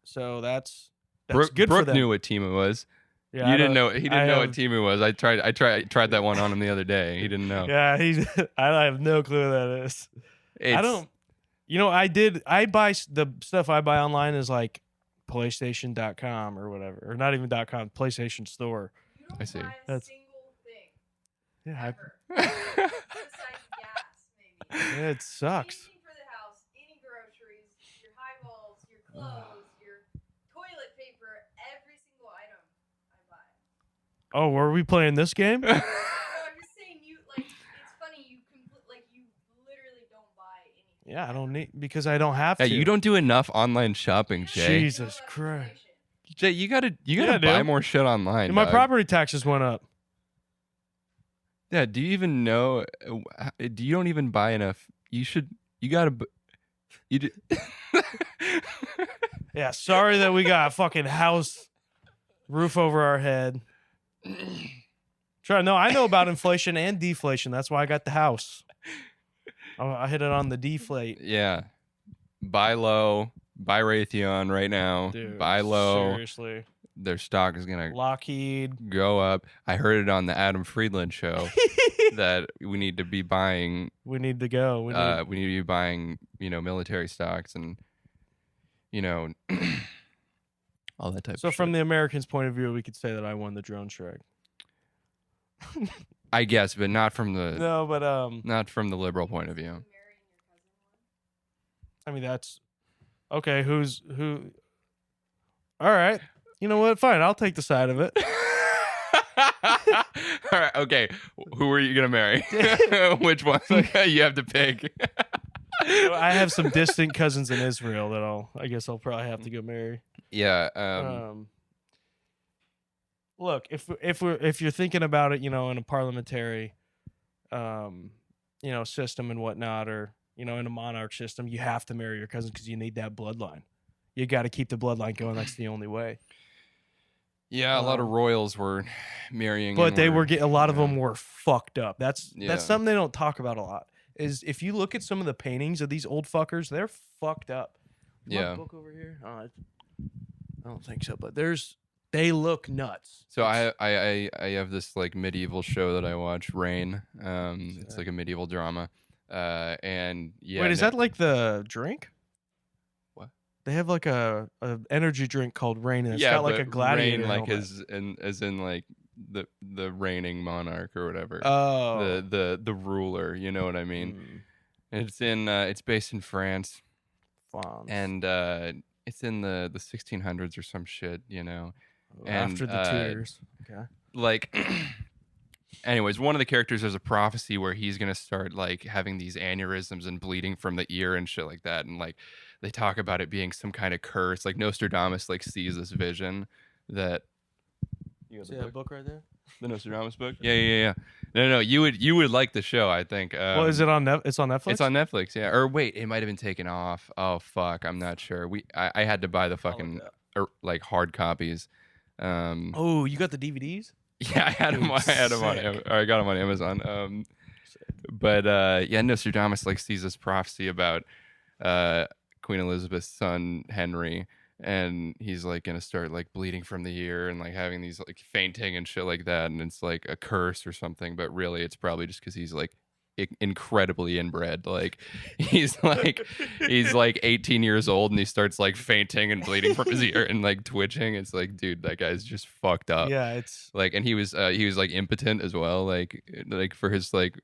Speaker 7: So that's
Speaker 6: Brooke
Speaker 7: good for them.
Speaker 6: knew what Temu was.
Speaker 7: Yeah,
Speaker 6: you didn't know. He didn't know what Temu was. I tried that one on him the other day. He didn't know.
Speaker 7: Yeah, I have no clue what that is. I don't. I buy the stuff I buy online is like PlayStation.com or whatever, or not even .com. PlayStation Store.
Speaker 8: You don't
Speaker 6: I see.
Speaker 8: buy a
Speaker 7: That's-
Speaker 8: single thing.
Speaker 7: Yeah,
Speaker 8: Ever. Besides gas, maybe.
Speaker 7: it sucks.
Speaker 8: Anything for the house, any groceries, your highballs, your clothes, your toilet paper, every single item I buy.
Speaker 7: Oh, were we playing this game?
Speaker 8: No, I'm just saying it's funny you literally don't buy anything.
Speaker 7: Yeah, I don't need because I don't have
Speaker 6: Yeah,
Speaker 7: to.
Speaker 6: you don't do enough online shopping, Jay.
Speaker 7: Jesus Christ.
Speaker 6: Jay, you gotta
Speaker 7: Yeah,
Speaker 6: buy
Speaker 7: dude.
Speaker 6: more shit online.
Speaker 7: My
Speaker 6: dog.
Speaker 7: property taxes went up.
Speaker 6: Yeah, do you even know? You don't even buy enough. You gotta. You do.
Speaker 7: Yeah, sorry that we got a fucking house roof over our head. No, I know about inflation and deflation. That's why I got the house. I hit it on the deflate.
Speaker 6: Yeah, buy low. Buy Raytheon right now.
Speaker 7: Dude,
Speaker 6: buy low.
Speaker 7: Seriously.
Speaker 6: Their stock is gonna
Speaker 7: Lockheed.
Speaker 6: go up. I heard it on the Adam Friedland show that we need to be buying.
Speaker 7: We need to go.
Speaker 6: We need to be buying, military stocks and, all that type.
Speaker 7: So
Speaker 6: of
Speaker 7: from
Speaker 6: shit.
Speaker 7: the Americans' point of view, we could say that I won the drone strike.
Speaker 6: I guess, but not from the
Speaker 7: No, but
Speaker 6: not from the liberal point of view.
Speaker 7: I mean that's okay. Who? All right. You know what? Fine. I'll take the side of it.
Speaker 6: All right. Okay. Who are you gonna marry? Which one? You have to pick.
Speaker 7: I have some distant cousins in Israel that I guess I'll probably have to go marry.
Speaker 6: Yeah.
Speaker 7: Look, if you're thinking about it, in a parliamentary, system and whatnot, or in a monarch system, you have to marry your cousin because you need that bloodline. You got to keep the bloodline going. That's the only way.
Speaker 6: Yeah, a lot of royals were marrying,
Speaker 7: but they were a lot of them were fucked up. That's
Speaker 6: Yeah.
Speaker 7: something they don't talk about a lot. Is if you look at some of the paintings of these old fuckers, they're fucked up. Is my
Speaker 6: Yeah.
Speaker 7: book over here? I don't think so, but they look nuts.
Speaker 6: So I have this like medieval show that I watch, Rain. It's like a medieval drama. And yeah.
Speaker 7: Wait, is that like the drink?
Speaker 6: What?
Speaker 7: They have like a energy drink called Rain, and it's
Speaker 6: yeah,
Speaker 7: got like
Speaker 6: but
Speaker 7: a gladiator
Speaker 6: Rain, like
Speaker 7: helmet.
Speaker 6: as in like the reigning monarch or whatever.
Speaker 7: Oh.
Speaker 6: The ruler, you know what I mean? It's it's based in France.
Speaker 7: France.
Speaker 6: And it's in the 1600s or some shit,
Speaker 7: After the Tudors. Okay.
Speaker 6: Like anyways, one of the characters has a prophecy where he's gonna start like having these aneurysms and bleeding from the ear and shit like that, and like they talk about it being some kind of curse. Like Nostradamus like sees this vision that
Speaker 7: See that book right there?
Speaker 6: the Nostradamus book. Yeah. No, you would like the show, I think.
Speaker 7: Well, is it on It's on Netflix?
Speaker 6: It's on Netflix, yeah. Or wait, it might have been taken off. Oh fuck, I'm not sure. I had to buy the fucking like hard copies.
Speaker 7: Oh, you got the DVDs?
Speaker 6: Yeah, I had them. I got them on Amazon. But yeah, Nostradamus like sees this prophecy about Queen Elizabeth's son Henry, and he's like gonna start like bleeding from the ear and like having these like fainting and shit like that, and it's like a curse or something. But really, it's probably just because he's like incredibly inbred. Like he's like 18 years old and he starts like fainting and bleeding from his ear and like twitching. It's like, dude, that guy's just fucked up.
Speaker 7: Yeah, it's
Speaker 6: like, and he was like impotent as well, like for his like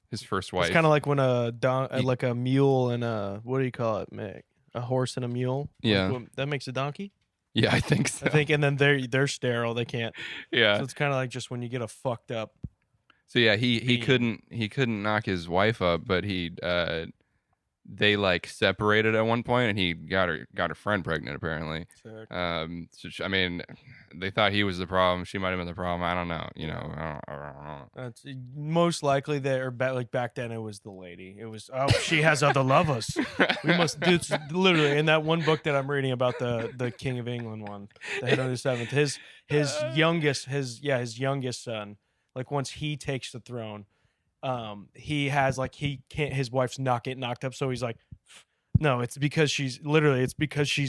Speaker 6: his first wife.
Speaker 7: It's kind of like when like a mule and a what do you call it, Mick? A horse and a mule.
Speaker 6: Yeah.
Speaker 7: That makes a donkey.
Speaker 6: Yeah, I think so.
Speaker 7: I think, and then they're sterile. They can't.
Speaker 6: Yeah.
Speaker 7: So it's kind of like just when you get a fucked up.
Speaker 6: So yeah, he
Speaker 7: Being.
Speaker 6: couldn't knock his wife up, but they like separated at one point, and he got her friend pregnant apparently.
Speaker 7: Sick.
Speaker 6: I mean, they thought he was the problem. She might have been the problem. I don't know. You know, I don't know.
Speaker 7: That's most likely like back then it was the lady. It was she has other lovers. We must do literally in that one book that I'm reading about the King of England one, the Henry VII. His youngest son. Like once he takes the throne, he has like he can't. His wife's not getting knocked up, so he's like, no, it's because she's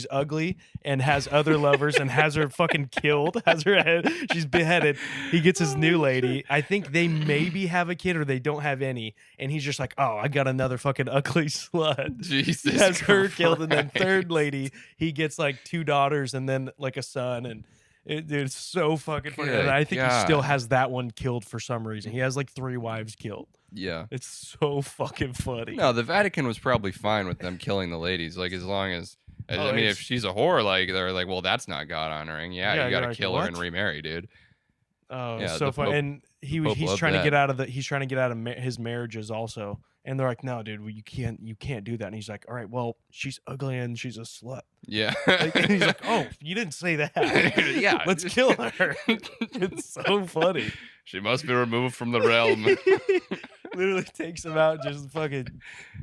Speaker 7: ugly and has other lovers and has her fucking killed, has her head, she's beheaded. He gets his new lady. I think they maybe have a kid or they don't have any, and he's just like, oh, I got another fucking ugly slut.
Speaker 6: Jesus,
Speaker 7: he has her
Speaker 6: Christ.
Speaker 7: killed, and then third lady, he gets like 2 daughters and then like a son, and it's so fucking funny.
Speaker 6: Good
Speaker 7: And I think he still
Speaker 6: God.
Speaker 7: has that one killed for some reason. He has like 3 wives killed.
Speaker 6: Yeah.
Speaker 7: It's so fucking funny.
Speaker 6: No, the Vatican was probably fine with them killing the ladies, like as long as. I
Speaker 7: Oh,
Speaker 6: mean,
Speaker 7: it's-
Speaker 6: if she's a whore, like they're like, well, that's not God honoring. Yeah,
Speaker 7: Yeah,
Speaker 6: you
Speaker 7: you're
Speaker 6: got to
Speaker 7: like,
Speaker 6: kill her and
Speaker 7: what?
Speaker 6: remarry, dude.
Speaker 7: Oh,
Speaker 6: Yeah,
Speaker 7: so
Speaker 6: the
Speaker 7: fun.
Speaker 6: Pope-
Speaker 7: And
Speaker 6: Pope
Speaker 7: he's
Speaker 6: loved
Speaker 7: trying to
Speaker 6: that.
Speaker 7: get out of his marriages also. And they're like, no, dude, well, you can't do that. And he's like, all right, well, she's ugly and she's a slut.
Speaker 6: Yeah.
Speaker 7: Like, and he's like, oh, you didn't say that.
Speaker 6: Yeah.
Speaker 7: Let's kill her. It's so funny.
Speaker 6: She must be removed from the realm.
Speaker 7: Literally takes him out just fucking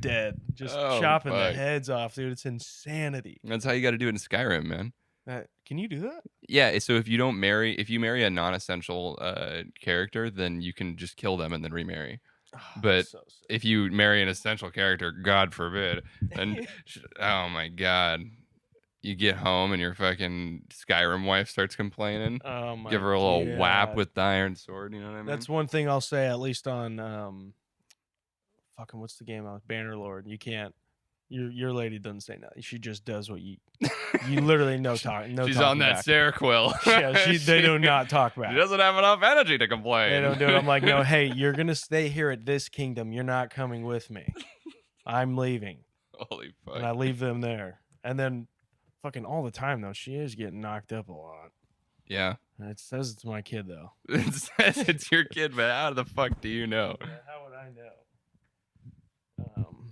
Speaker 7: dead. Just
Speaker 6: Oh,
Speaker 7: chopping the
Speaker 6: fuck.
Speaker 7: heads off, dude. It's insanity.
Speaker 6: That's how you got to do it in Skyrim, man.
Speaker 7: Can you do that?
Speaker 6: Yeah. So if you marry a non-essential character, then you can just kill them and then remarry.
Speaker 7: Oh,
Speaker 6: But
Speaker 7: so sick.
Speaker 6: If you marry an essential character, God forbid, and oh my God, you get home and your fucking Skyrim wife starts complaining.
Speaker 7: Oh my
Speaker 6: Give her a little whap
Speaker 7: God.
Speaker 6: with the iron sword. You know what I mean?
Speaker 7: That's one thing I'll say, at least on fucking what's the game out? Bannerlord. You can't. Your lady doesn't say nothing. She just does what you literally no talk. No.
Speaker 6: She's
Speaker 7: talking
Speaker 6: on that
Speaker 7: back.
Speaker 6: Seroquel.
Speaker 7: Yeah, they do not talk back.
Speaker 6: She doesn't have enough energy to complain.
Speaker 7: They don't do it. I'm like, no, hey, you're gonna stay here at this kingdom. You're not coming with me. I'm leaving,
Speaker 6: Holy fuck.
Speaker 7: and I leave them there. And then, fucking all the time though, she is getting knocked up a lot.
Speaker 6: Yeah.
Speaker 7: And it says it's my kid though.
Speaker 6: It says it's your kid, but how the fuck do you know?
Speaker 7: Yeah, how would I know?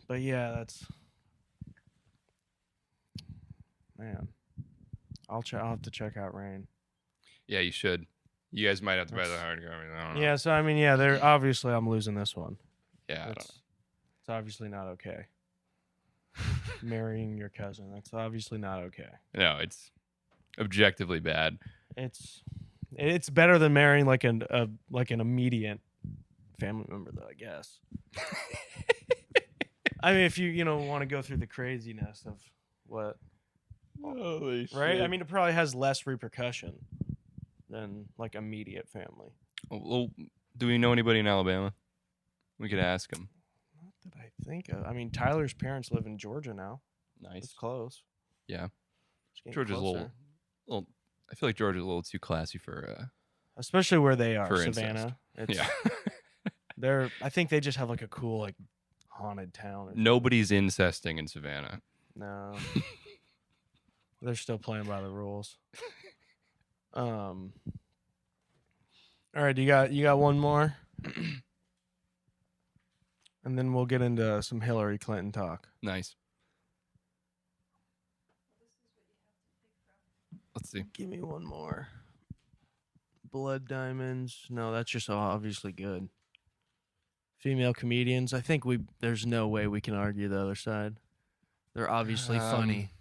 Speaker 7: But yeah, that's man. I'll have to check out Rain.
Speaker 6: Yeah, you should. You guys might have to buy the
Speaker 7: That's-
Speaker 6: hard copy. I don't know.
Speaker 7: Yeah, so I mean, yeah, they're obviously I'm losing this one.
Speaker 6: Yeah, I don't
Speaker 7: It's obviously not okay. Marrying your cousin. That's obviously not okay.
Speaker 6: know. No, it's objectively bad.
Speaker 7: It's better than marrying like an immediate family member though, I guess. I mean, if you want to go through the craziness of what,
Speaker 6: Holy
Speaker 7: right? I mean, it probably has less repercussion than like immediate family.
Speaker 6: well, do we know anybody in Alabama? We could ask them.
Speaker 7: Not that I think of. I mean, Tyler's parents live in Georgia now. It's
Speaker 6: Nice.
Speaker 7: close.
Speaker 6: Yeah.
Speaker 7: It's getting
Speaker 6: Georgia's a
Speaker 7: closer.
Speaker 6: little. I feel like Georgia's a little too classy for.
Speaker 7: Especially where they are,
Speaker 6: For incest.
Speaker 7: Savannah. It's,
Speaker 6: Yeah.
Speaker 7: I think they just have like a cool like haunted town. Or
Speaker 6: Nobody's incesting in Savannah.
Speaker 7: No. They're still playing by the rules. All right, you got one more? And then we'll get into some Hillary Clinton talk.
Speaker 6: Nice. Let's see.
Speaker 7: Give me one more. Blood diamonds. No, that's just obviously good. Female comedians. I think there's no way we can argue the other side. They're obviously funny.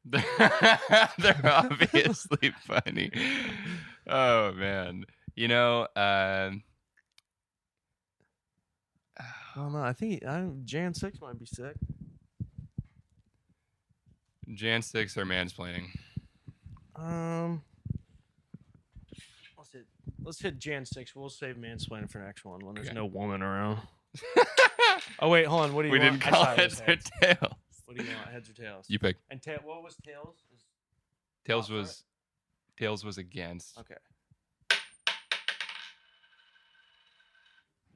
Speaker 6: They're obviously funny. Oh man.
Speaker 7: Oh no, I think Jan 6 might be sick.
Speaker 6: Jan 6 are mansplaining.
Speaker 7: Let's hit Jan 6. We'll save mansplaining for next one when there's
Speaker 6: Okay.
Speaker 7: no woman around. Oh wait, hold on. What do you
Speaker 6: We
Speaker 7: want?
Speaker 6: didn't
Speaker 7: I
Speaker 6: call
Speaker 7: thought it
Speaker 6: it
Speaker 7: was
Speaker 6: their
Speaker 7: heads.
Speaker 6: tail.
Speaker 7: What do you want? Heads or tails?
Speaker 6: You pick.
Speaker 7: And what was tails?
Speaker 6: Tails
Speaker 7: Oh,
Speaker 6: was Tails was against.
Speaker 7: Okay.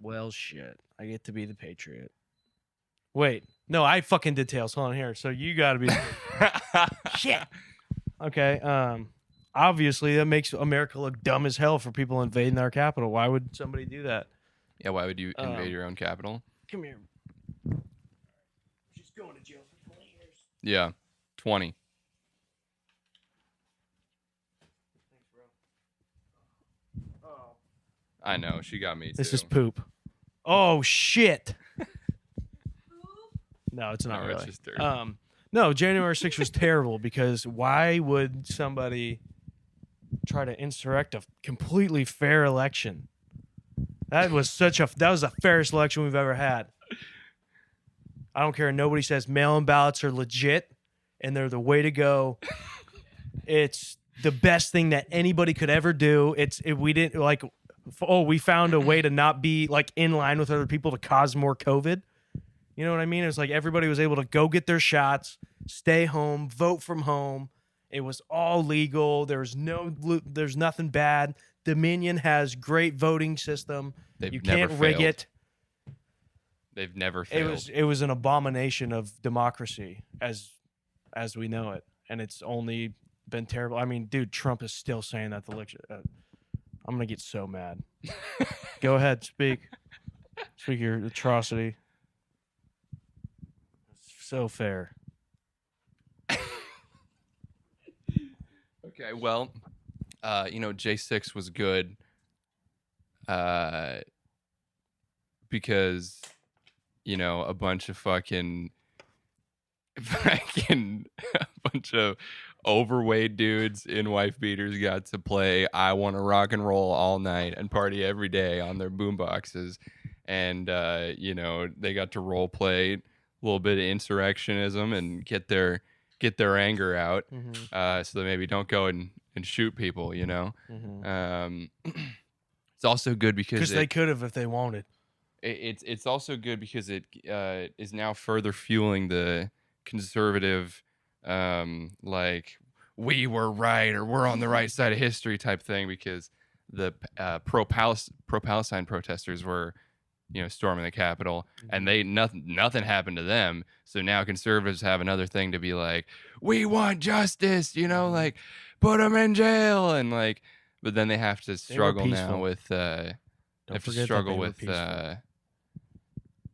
Speaker 7: Well, shit. I get to be the patriot. Wait. No, I fucking did tails. Hold on here. So you got to be. Shit. Okay. Obviously, that makes America look dumb as hell for people invading our capital. Why would somebody do that?
Speaker 6: Yeah, why would you invade your own capital?
Speaker 7: Come here. She's going to jail for 20 years.
Speaker 6: Yeah, 20.
Speaker 7: Thanks, bro. Oh.
Speaker 6: I know, she got me too.
Speaker 7: This is poop. Oh shit. No, it's not
Speaker 6: No,
Speaker 7: really.
Speaker 6: it's just dirt.
Speaker 7: No, January 6th was terrible because why would somebody try to insurrect a completely fair election? That was the fairest election we've ever had. I don't care. Nobody says mail-in ballots are legit and they're the way to go. It's the best thing that anybody could ever do. We found a way to not be like in line with other people to cause more COVID. You know what I mean? It's like everybody was able to go get their shots, stay home, vote from home. It was all legal. There's nothing bad. Dominion has great voting system. You can't rig it.
Speaker 6: They've never failed.
Speaker 7: It was an abomination of democracy as we know it, and it's only been terrible. I mean, dude, Trump is still saying that the election. I'm gonna get so mad. Go ahead, speak your atrocity. So fair.
Speaker 6: Okay, well, J6 was good because, a bunch of fucking a bunch of overweight dudes in wife beaters got to play I Want to Rock and Roll all night and party every day on their boomboxes. And, they got to role play a little bit of insurrectionism and get their anger out, so they maybe don't go and shoot people. It's also good because
Speaker 7: they could have if they wanted.
Speaker 6: It's also good because it is now further fueling the conservative, like we were right or we're on the right side of history type thing, because the pro-Palestine protesters were storming the Capitol, and nothing happened to them. So now conservatives have another thing to be like, we want justice, like put them in jail, and like, but then they have to struggle now with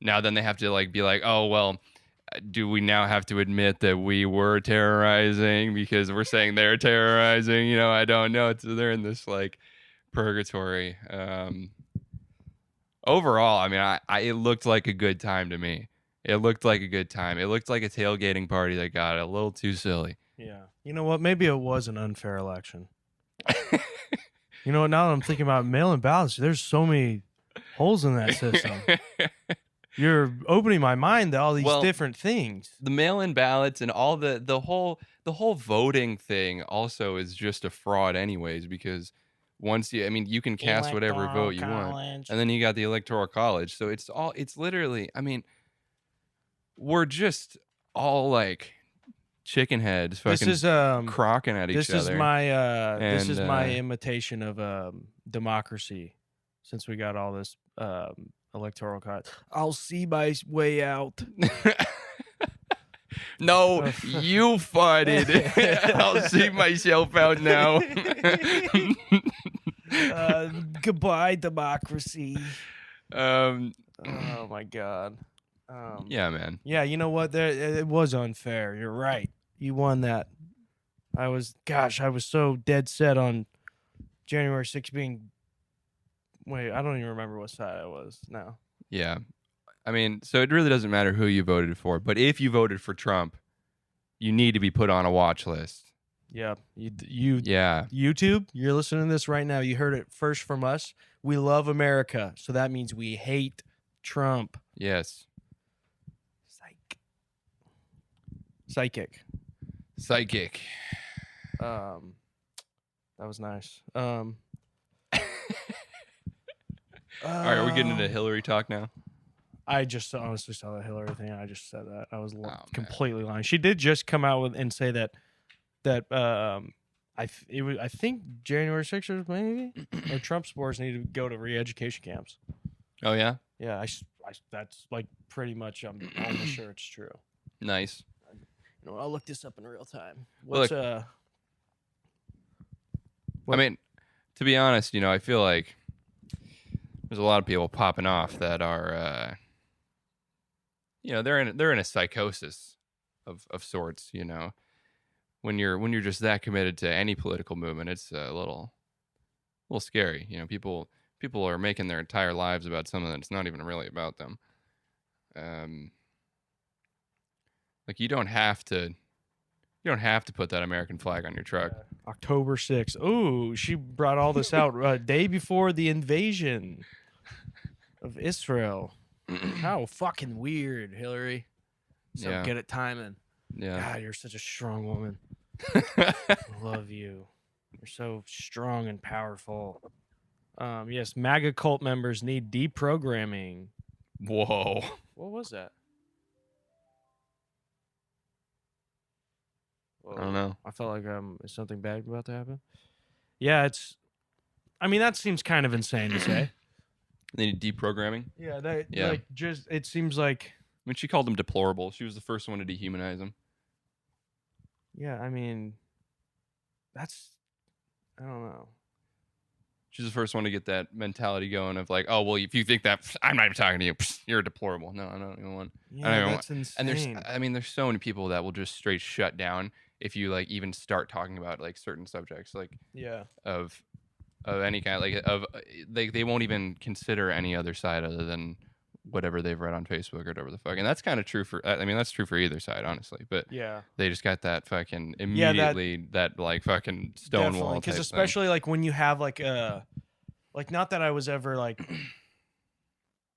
Speaker 6: now then they have to like be like, oh well, do we now have to admit that we were terrorizing because we're saying they're terrorizing? I don't know. So they're in this like purgatory. Overall, I mean, it looked like a good time to me. It looked like a good time. It looked like a tailgating party that got a little too silly.
Speaker 7: Yeah. You know what? Maybe it was an unfair election. You know what? Now that I'm thinking about mail-in ballots, there's so many holes in that system. You're opening my mind to all these different things.
Speaker 6: The mail-in ballots and all the whole voting thing also is just a fraud anyways, because once you can cast whatever vote you want, and then you got the Electoral College. So it's literally, I mean, we're just all like chicken heads fucking crocking at each other.
Speaker 7: This is my imitation of democracy, since we got all this Electoral College. I'll see my way out.
Speaker 6: No, you farted. I'll see myself out now.
Speaker 7: Goodbye, democracy.
Speaker 6: Oh
Speaker 7: my God.
Speaker 6: Yeah, man.
Speaker 7: Yeah, you know what? It was unfair. You're right. You won that. I was so dead set on January 6th being. Wait, I don't even remember what side I was now.
Speaker 6: Yeah. I mean, so it really doesn't matter who you voted for, but if you voted for Trump, you need to be put on a watch list.
Speaker 7: Yeah.
Speaker 6: Yeah.
Speaker 7: YouTube, you're listening to this right now. You heard it first from us. We love America, so that means we hate Trump.
Speaker 6: Yes.
Speaker 7: Psychic. That was nice.
Speaker 6: All right, are we getting into Hillary talk now?
Speaker 7: I just honestly saw the Hillary thing. I just said that. I was completely lying. She did just come out and say that I think January 6th maybe or Trump supporters need to go to re-education camps.
Speaker 6: Oh yeah?
Speaker 7: Yeah, I that's like pretty much I'm almost sure it's true.
Speaker 6: Nice.
Speaker 7: I'll look this up in real time.
Speaker 6: Look, I mean, to be honest, I feel like there's a lot of people popping off that are, they're in a psychosis of sorts. When you're just that committed to any political movement, it's a little scary. People are making their entire lives about something that's not even really about them. Like you don't have to put that American flag on your truck.
Speaker 7: October 6th. Ooh, she brought all this out day before the invasion of Israel. How fucking weird, Hillary. So
Speaker 6: Yeah.
Speaker 7: good at timing.
Speaker 6: Yeah.
Speaker 7: God, you're such a strong woman. Love you. You're so strong and powerful. Yes, MAGA cult members need deprogramming.
Speaker 6: Whoa.
Speaker 7: What was that? Whoa.
Speaker 6: I don't know.
Speaker 7: I felt like is something bad about to happen? Yeah, that seems kind of insane to say.
Speaker 6: They need deprogramming.
Speaker 7: Yeah, it seems like.
Speaker 6: I mean, she called them deplorable. She was the first one to dehumanize them.
Speaker 7: Yeah, I mean, I don't know.
Speaker 6: She's the first one to get that mentality going of like, oh, well, if you think that, I'm not even talking to you. You're deplorable. No, I don't even want.
Speaker 7: Yeah, that's insane.
Speaker 6: And there's so many people that will just straight shut down if you like even start talking about like certain subjects, like of any kind, they won't even consider any other side other than whatever they've read on Facebook or whatever the fuck. And that's kind of true that's true for either side, honestly. But they just got that fucking immediately that like fucking stonewall.
Speaker 7: Because especially like when you have like not that I was ever like,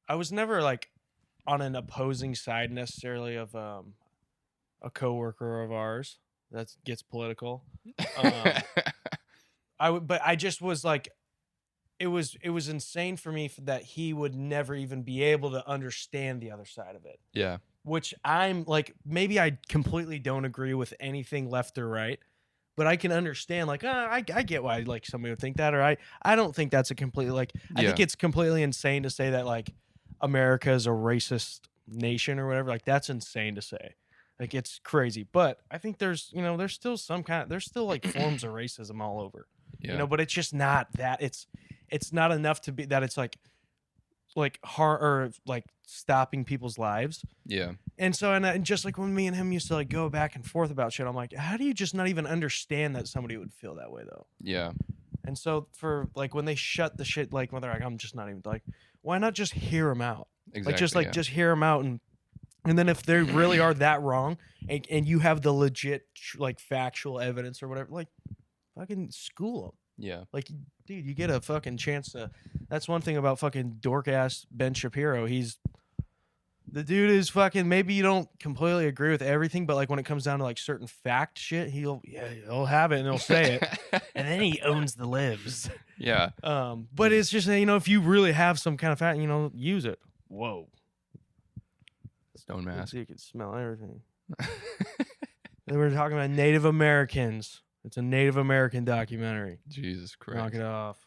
Speaker 7: I was never like on an opposing side necessarily of a coworker of ours that gets political. But I just was like, it was insane for me that he would never even be able to understand the other side of it.
Speaker 6: Yeah.
Speaker 7: Which I'm like, maybe I completely don't agree with anything left or right, but I can understand like, I get why like somebody would think that, or I don't think that's a completely like, I think it's completely insane to say that like America is a racist nation or whatever. Like that's insane to say. Like it's crazy, but I think there's still there's still like forms of racism all over, but it's just not that it's not enough to be that it's like hard or like stopping people's lives.
Speaker 6: Yeah.
Speaker 7: And so, and just like when me and him used to like go back and forth about shit, I'm like, how do you just not even understand that somebody would feel that way though?
Speaker 6: Yeah.
Speaker 7: And so for like when they shut the shit, like when they're like, I'm just not even like, why not just hear them out?
Speaker 6: Exactly.
Speaker 7: Just hear them out and then if they really are that wrong and you have the legit like factual evidence or whatever, like fucking school them.
Speaker 6: Yeah.
Speaker 7: Like, dude, you get a fucking chance to. That's one thing about fucking dork ass Ben Shapiro. The dude is fucking. Maybe you don't completely agree with everything, but like when it comes down to like certain fact shit, he'll have it and he'll say it, and then he owns the libs.
Speaker 6: Yeah.
Speaker 7: But it's just if you really have some kind of fact, use it. Whoa.
Speaker 6: Stone mask.
Speaker 7: So you can smell everything. Then we're talking about Native Americans. It's a Native American documentary.
Speaker 6: Jesus Christ.
Speaker 7: Knock it off.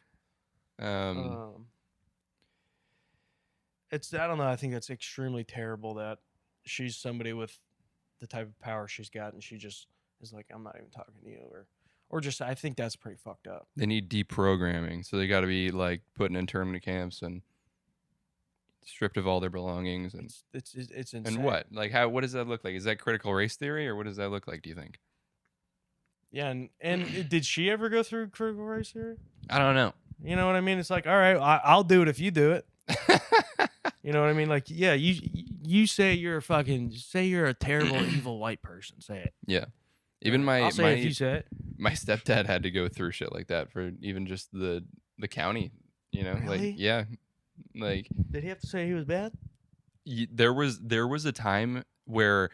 Speaker 7: I don't know. I think that's extremely terrible that she's somebody with the type of power she's got, and she just is like, I'm not even talking to you, or just I think that's pretty fucked up.
Speaker 6: They need deprogramming, so they got to be like put in internment camps and stripped of all their belongings, and
Speaker 7: it's insane.
Speaker 6: And what what does that look like? Is that critical race theory, or what does that look like? Do you think?
Speaker 7: Yeah, and did she ever go through critical race theory?
Speaker 6: I don't know.
Speaker 7: You know what I mean? It's like, all right, I'll do it if you do it. You know what I mean? Like, yeah, you say you're a terrible, evil white person. Say it.
Speaker 6: Yeah. Even
Speaker 7: I'll say it if you say it.
Speaker 6: My stepdad had to go through shit like that for even just the county.
Speaker 7: Really?
Speaker 6: Like yeah, like.
Speaker 7: Did he have to say he was bad?
Speaker 6: There was a time where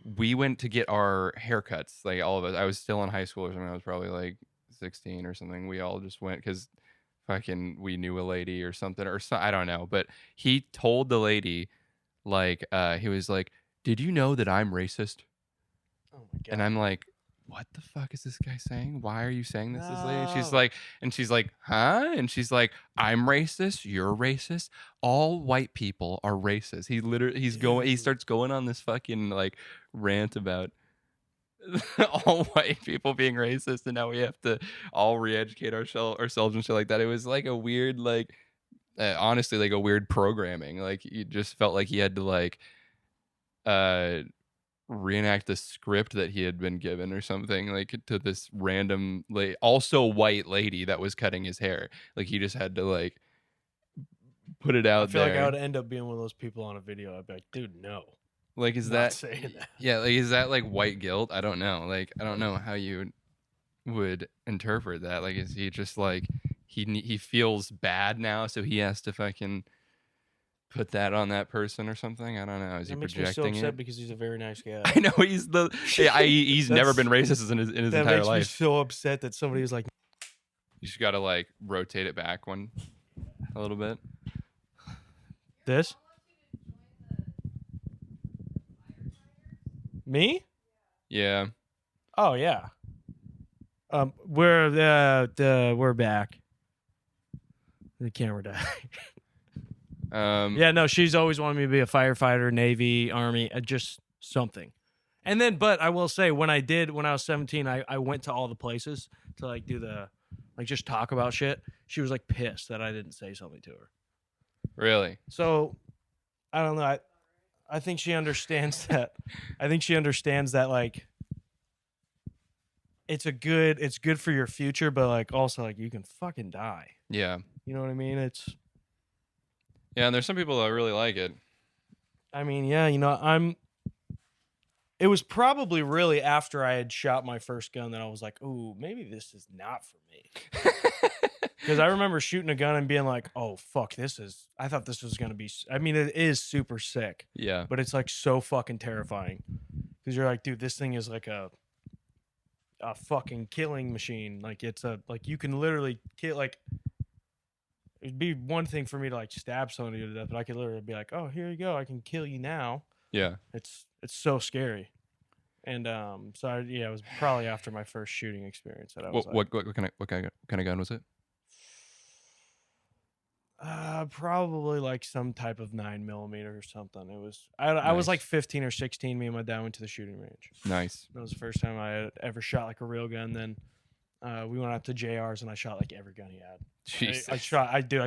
Speaker 6: we went to get our haircuts, like all of us. I was still in high school or something. I was probably like 16 or something. We all just went because fucking we knew a lady or something I don't know. But he told the lady, like, he was like, "Did you know that I'm racist?"
Speaker 7: Oh my god!
Speaker 6: And I'm like, "What the fuck is this guy saying? Why are you saying this?"
Speaker 7: No.
Speaker 6: This lady. She's like, "Huh?" And she's like, "I'm racist. You're racist. All white people are racist." He starts going on this fucking like rant about all white people being racist, and now we have to all re-educate ourselves and shit like that. It was like a weird, like, honestly, like a weird programming. Like, you just felt like he had to like reenact the script that he had been given or something, like to this random, like, also white lady that was cutting his hair. Like, he just had to like put it out
Speaker 7: I feel
Speaker 6: there.
Speaker 7: like I would end up being one of those people on a video. I'd be like, dude, no.
Speaker 6: Like, is
Speaker 7: Not
Speaker 6: that
Speaker 7: saying that.
Speaker 6: yeah, like, is that like white guilt? I don't know. Like, I don't know how you would interpret that. Like, is he just like he feels bad now, so he has to fucking put that on that person or something? I don't know. Is he
Speaker 7: That makes me
Speaker 6: projecting
Speaker 7: so upset
Speaker 6: it?
Speaker 7: because he's a very nice guy.
Speaker 6: I know he's he's never been racist in his
Speaker 7: That
Speaker 6: entire
Speaker 7: makes me
Speaker 6: life.
Speaker 7: so upset that somebody was like,
Speaker 6: You just gotta like rotate it back a little bit.
Speaker 7: this? Me?
Speaker 6: Yeah.
Speaker 7: Oh yeah. We're back. The camera died. Yeah, no, she's always wanted me to be a firefighter, Navy, Army, just something. And then, but I will say, when I was 17, I went to all the places to like do the, like just talk about shit. She was like pissed that I didn't say something to her.
Speaker 6: Really?
Speaker 7: So, I don't know. I think she understands that. I think she understands that like it's good for your future, but like also like you can fucking die.
Speaker 6: Yeah.
Speaker 7: You know what I mean?
Speaker 6: Yeah, and there's some people that really like it.
Speaker 7: I mean, yeah, you know, it was probably really after I had shot my first gun that I was like, ooh, maybe this is not for me. Because I remember shooting a gun and being like, oh, fuck, I thought this was going to be, I mean, it is super sick.
Speaker 6: Yeah.
Speaker 7: But it's like so fucking terrifying. Because you're like, dude, this thing is like a fucking killing machine. Like, like you can literally kill, like, it'd be one thing for me to like stab somebody to death, but I could literally be like, oh, here you go. I can kill you now.
Speaker 6: Yeah.
Speaker 7: It's so scary. And so it was probably after my first shooting experience that I was
Speaker 6: what kind of gun was it?
Speaker 7: probably like some type of 9mm or something. It was I was
Speaker 6: Nice.
Speaker 7: like 15 or 16. Me and my dad went to the shooting range.
Speaker 6: Nice.
Speaker 7: That was the first time I had ever shot like a real gun. Then we went out to JR's and I shot like every gun he had.
Speaker 6: Jesus.
Speaker 7: I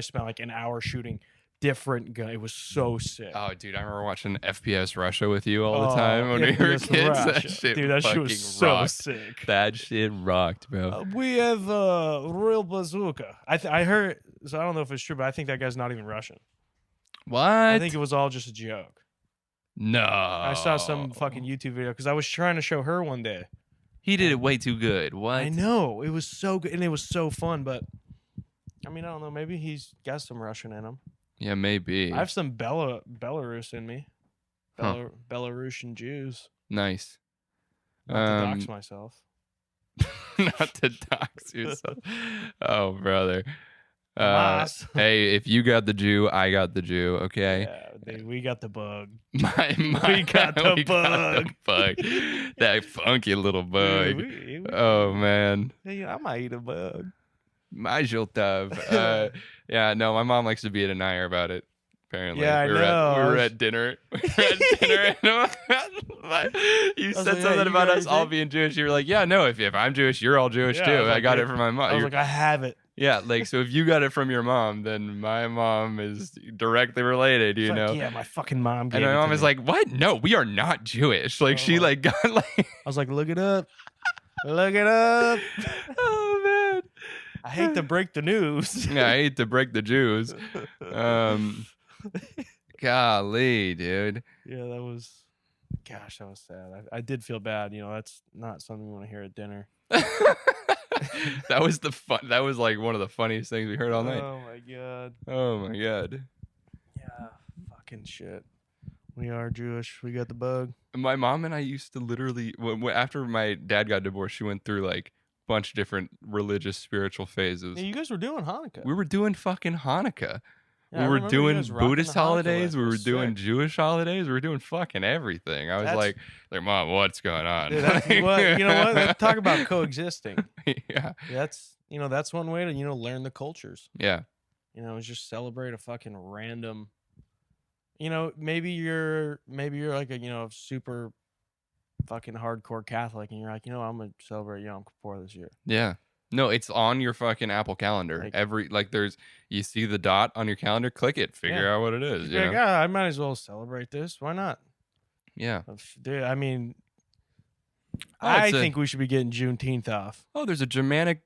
Speaker 7: spent like an hour shooting different gun. It was so sick.
Speaker 6: Oh, dude, I remember watching FPS Russia with you all the time when we were
Speaker 7: FPS
Speaker 6: kids.
Speaker 7: Russia.
Speaker 6: That shit,
Speaker 7: Dude, that shit
Speaker 6: fucking
Speaker 7: was so
Speaker 6: rocked.
Speaker 7: sick.
Speaker 6: That shit rocked, bro.
Speaker 7: We have a real bazooka. I heard, so I don't know if it's true, but I think that guy's not even Russian.
Speaker 6: What?
Speaker 7: I think it was all just a joke.
Speaker 6: No.
Speaker 7: I saw some fucking YouTube video because I was trying to show her one day.
Speaker 6: He did it way too good. What?
Speaker 7: I know. It was so good and it was so fun, but I mean, I don't know. Maybe he's got some Russian in him.
Speaker 6: Yeah, maybe.
Speaker 7: I have some Belarus in me.
Speaker 6: Huh.
Speaker 7: Belarusian Jews.
Speaker 6: Nice.
Speaker 7: Not to dox myself.
Speaker 6: Not to dox yourself. Oh, brother.
Speaker 7: Hamas.
Speaker 6: Hey, if you got the Jew, I got the Jew. Okay.
Speaker 7: Yeah, dude, we got the bug.
Speaker 6: We
Speaker 7: got the bug.
Speaker 6: That funky little bug.
Speaker 7: Dude,
Speaker 6: Oh man.
Speaker 7: hey, I might eat a bug.
Speaker 6: My Jiltov. Yeah, no, my mom likes to be a denier about it. Apparently,
Speaker 7: Yeah, I
Speaker 6: we
Speaker 7: know.
Speaker 6: were at dinner. You said
Speaker 7: like,
Speaker 6: something
Speaker 7: "Hey, you
Speaker 6: about us
Speaker 7: guys
Speaker 6: all
Speaker 7: think-"
Speaker 6: being Jewish. You were like, "Yeah, no, if I'm Jewish, you're all Jewish
Speaker 7: Yeah, I
Speaker 6: too.
Speaker 7: was
Speaker 6: I
Speaker 7: like,
Speaker 6: got
Speaker 7: yeah.
Speaker 6: it from my mom."
Speaker 7: I was like, I have it.
Speaker 6: Yeah, like so if you got it from your mom, then my mom is directly related, you
Speaker 7: It's
Speaker 6: know.
Speaker 7: like, yeah, my fucking mom gave
Speaker 6: And my
Speaker 7: it to
Speaker 6: mom is
Speaker 7: me.
Speaker 6: like, "What? No, we are not Jewish." Like she
Speaker 7: Oh.
Speaker 6: like got like
Speaker 7: I was like, look it up. Look it up.
Speaker 6: oh man.
Speaker 7: I hate to break the news.
Speaker 6: Yeah, I hate to break the Jews. Golly, dude.
Speaker 7: Yeah, that was sad. I did feel bad. You know, that's not something you want to hear at dinner.
Speaker 6: That was that was like one of the funniest things we heard all night.
Speaker 7: Oh my god.
Speaker 6: Oh my god.
Speaker 7: Yeah, fucking shit. We are Jewish. We got the bug.
Speaker 6: My mom and I used to literally after my dad got divorced, she went through like a bunch of different religious spiritual phases.
Speaker 7: Yeah, you guys were doing Hanukkah.
Speaker 6: We were doing fucking Hanukkah.
Speaker 7: Yeah, I
Speaker 6: we were
Speaker 7: remember you
Speaker 6: doing
Speaker 7: guys rocking
Speaker 6: Buddhist
Speaker 7: the Hanukkah
Speaker 6: holidays.
Speaker 7: lights.
Speaker 6: We
Speaker 7: It
Speaker 6: were
Speaker 7: was
Speaker 6: doing
Speaker 7: sick.
Speaker 6: Jewish holidays. We were doing fucking everything. I was
Speaker 7: That's-
Speaker 6: like, Mom, what's going on?
Speaker 7: Dude, that's what, you know what? Let's talk about coexisting.
Speaker 6: Yeah.
Speaker 7: That's one way to learn the cultures.
Speaker 6: Yeah.
Speaker 7: Is just celebrate a fucking random. Maybe you're like a super fucking hardcore Catholic, and you're like, you know, I'm gonna celebrate Yom Kippur this year.
Speaker 6: Yeah. No, it's on your fucking Apple Calendar.
Speaker 7: Like-
Speaker 6: You see the dot on your calendar, click it, figure out what it is.
Speaker 7: Just
Speaker 6: You
Speaker 7: be like,
Speaker 6: know?
Speaker 7: I might as well celebrate this. Why not?
Speaker 6: Yeah.
Speaker 7: Dude, I mean,
Speaker 6: Oh,
Speaker 7: I
Speaker 6: it's a-
Speaker 7: think we should be getting Juneteenth off.
Speaker 6: Oh, there's a Germanic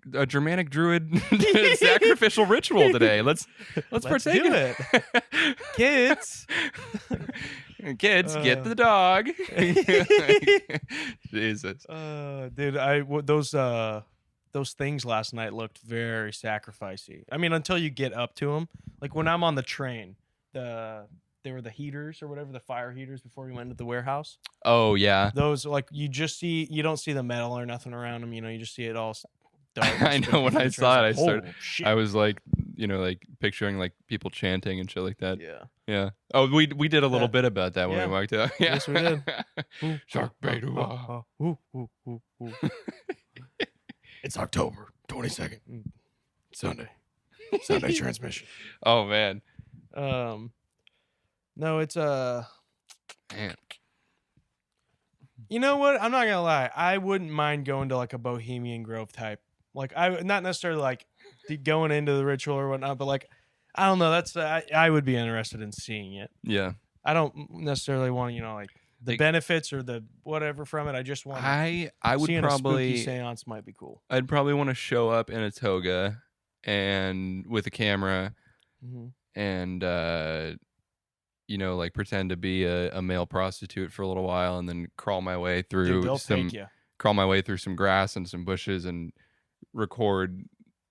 Speaker 6: druid sacrificial ritual today. Let's partake
Speaker 7: do
Speaker 6: in
Speaker 7: it. Kids.
Speaker 6: Kids, get the dog. Jesus.
Speaker 7: Dude, those things last night looked very sacrificey. I mean, until you get up to them. Like when I'm on the train, there were the heaters or whatever, the fire heaters before we went to the warehouse.
Speaker 6: Oh yeah.
Speaker 7: Those, like, you don't see the metal or nothing around them. You know, you just see it all dark.
Speaker 6: I know, when I saw it,
Speaker 7: shit.
Speaker 6: I was like, like picturing like people chanting and shit like that.
Speaker 7: Yeah.
Speaker 6: Yeah. Oh, we did a little
Speaker 7: Yeah.
Speaker 6: bit about that when
Speaker 7: Yeah.
Speaker 6: we walked out. Yeah.
Speaker 7: Yes, we did.
Speaker 6: Shark bait. Ooh,
Speaker 7: It's October 22nd. Sunday transmission.
Speaker 6: Oh man.
Speaker 7: No, it's
Speaker 6: Man.
Speaker 7: you know what? I'm not gonna lie. I wouldn't mind going to like a Bohemian Grove type. Like, I not necessarily like going into the ritual or whatnot, but like, I don't know. That's I would be interested in seeing it.
Speaker 6: Yeah.
Speaker 7: I don't necessarily want, like the
Speaker 6: Like-
Speaker 7: benefits or the whatever from it. I just want
Speaker 6: I would
Speaker 7: seeing a spooky
Speaker 6: probably
Speaker 7: seance might be cool.
Speaker 6: I'd probably want to show up in a toga and with a camera
Speaker 7: Mhm.
Speaker 6: and like pretend to be a male prostitute for a little while and then crawl my way
Speaker 7: Dude,
Speaker 6: through
Speaker 7: they'll take you.
Speaker 6: some grass and some bushes and record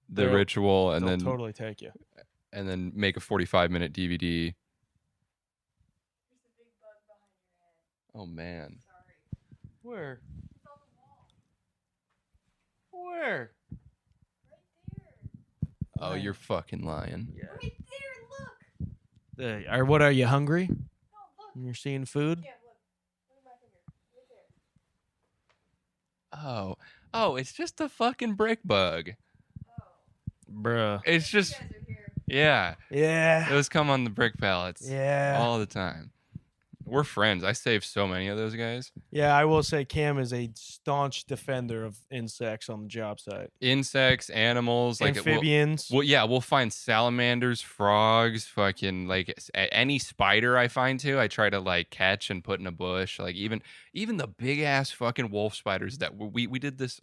Speaker 6: the
Speaker 7: They'll-
Speaker 6: ritual and
Speaker 7: They'll
Speaker 6: then
Speaker 7: totally take you.
Speaker 6: and then make a 45-minute DVD.
Speaker 8: There's a big bug behind your head.
Speaker 6: Oh man.
Speaker 8: Sorry.
Speaker 7: Where?
Speaker 8: It's on the wall.
Speaker 7: Where?
Speaker 8: Right there.
Speaker 6: Oh, you're fucking lying.
Speaker 7: Yeah.
Speaker 8: Right there. Look.
Speaker 7: Or what? Are you hungry?
Speaker 8: No, look.
Speaker 7: You're seeing food?
Speaker 8: Yeah, look. Look at my finger. Right there.
Speaker 6: Oh, it's just a fucking brick bug.
Speaker 8: Oh.
Speaker 7: Bruh.
Speaker 6: It's
Speaker 8: You
Speaker 6: just
Speaker 8: guys are here.
Speaker 6: yeah.
Speaker 7: Yeah.
Speaker 6: Those come on the brick pallets
Speaker 7: Yeah.
Speaker 6: all the time. We're friends. I saved so many of those guys.
Speaker 7: Yeah, I will say Cam is a staunch defender of insects on the job site.
Speaker 6: Insects, animals, like
Speaker 7: Amphibians.
Speaker 6: we'll find salamanders, frogs, fucking like any spider I find too. I try to like catch and put in a bush. Like even the big ass fucking wolf spiders that we did these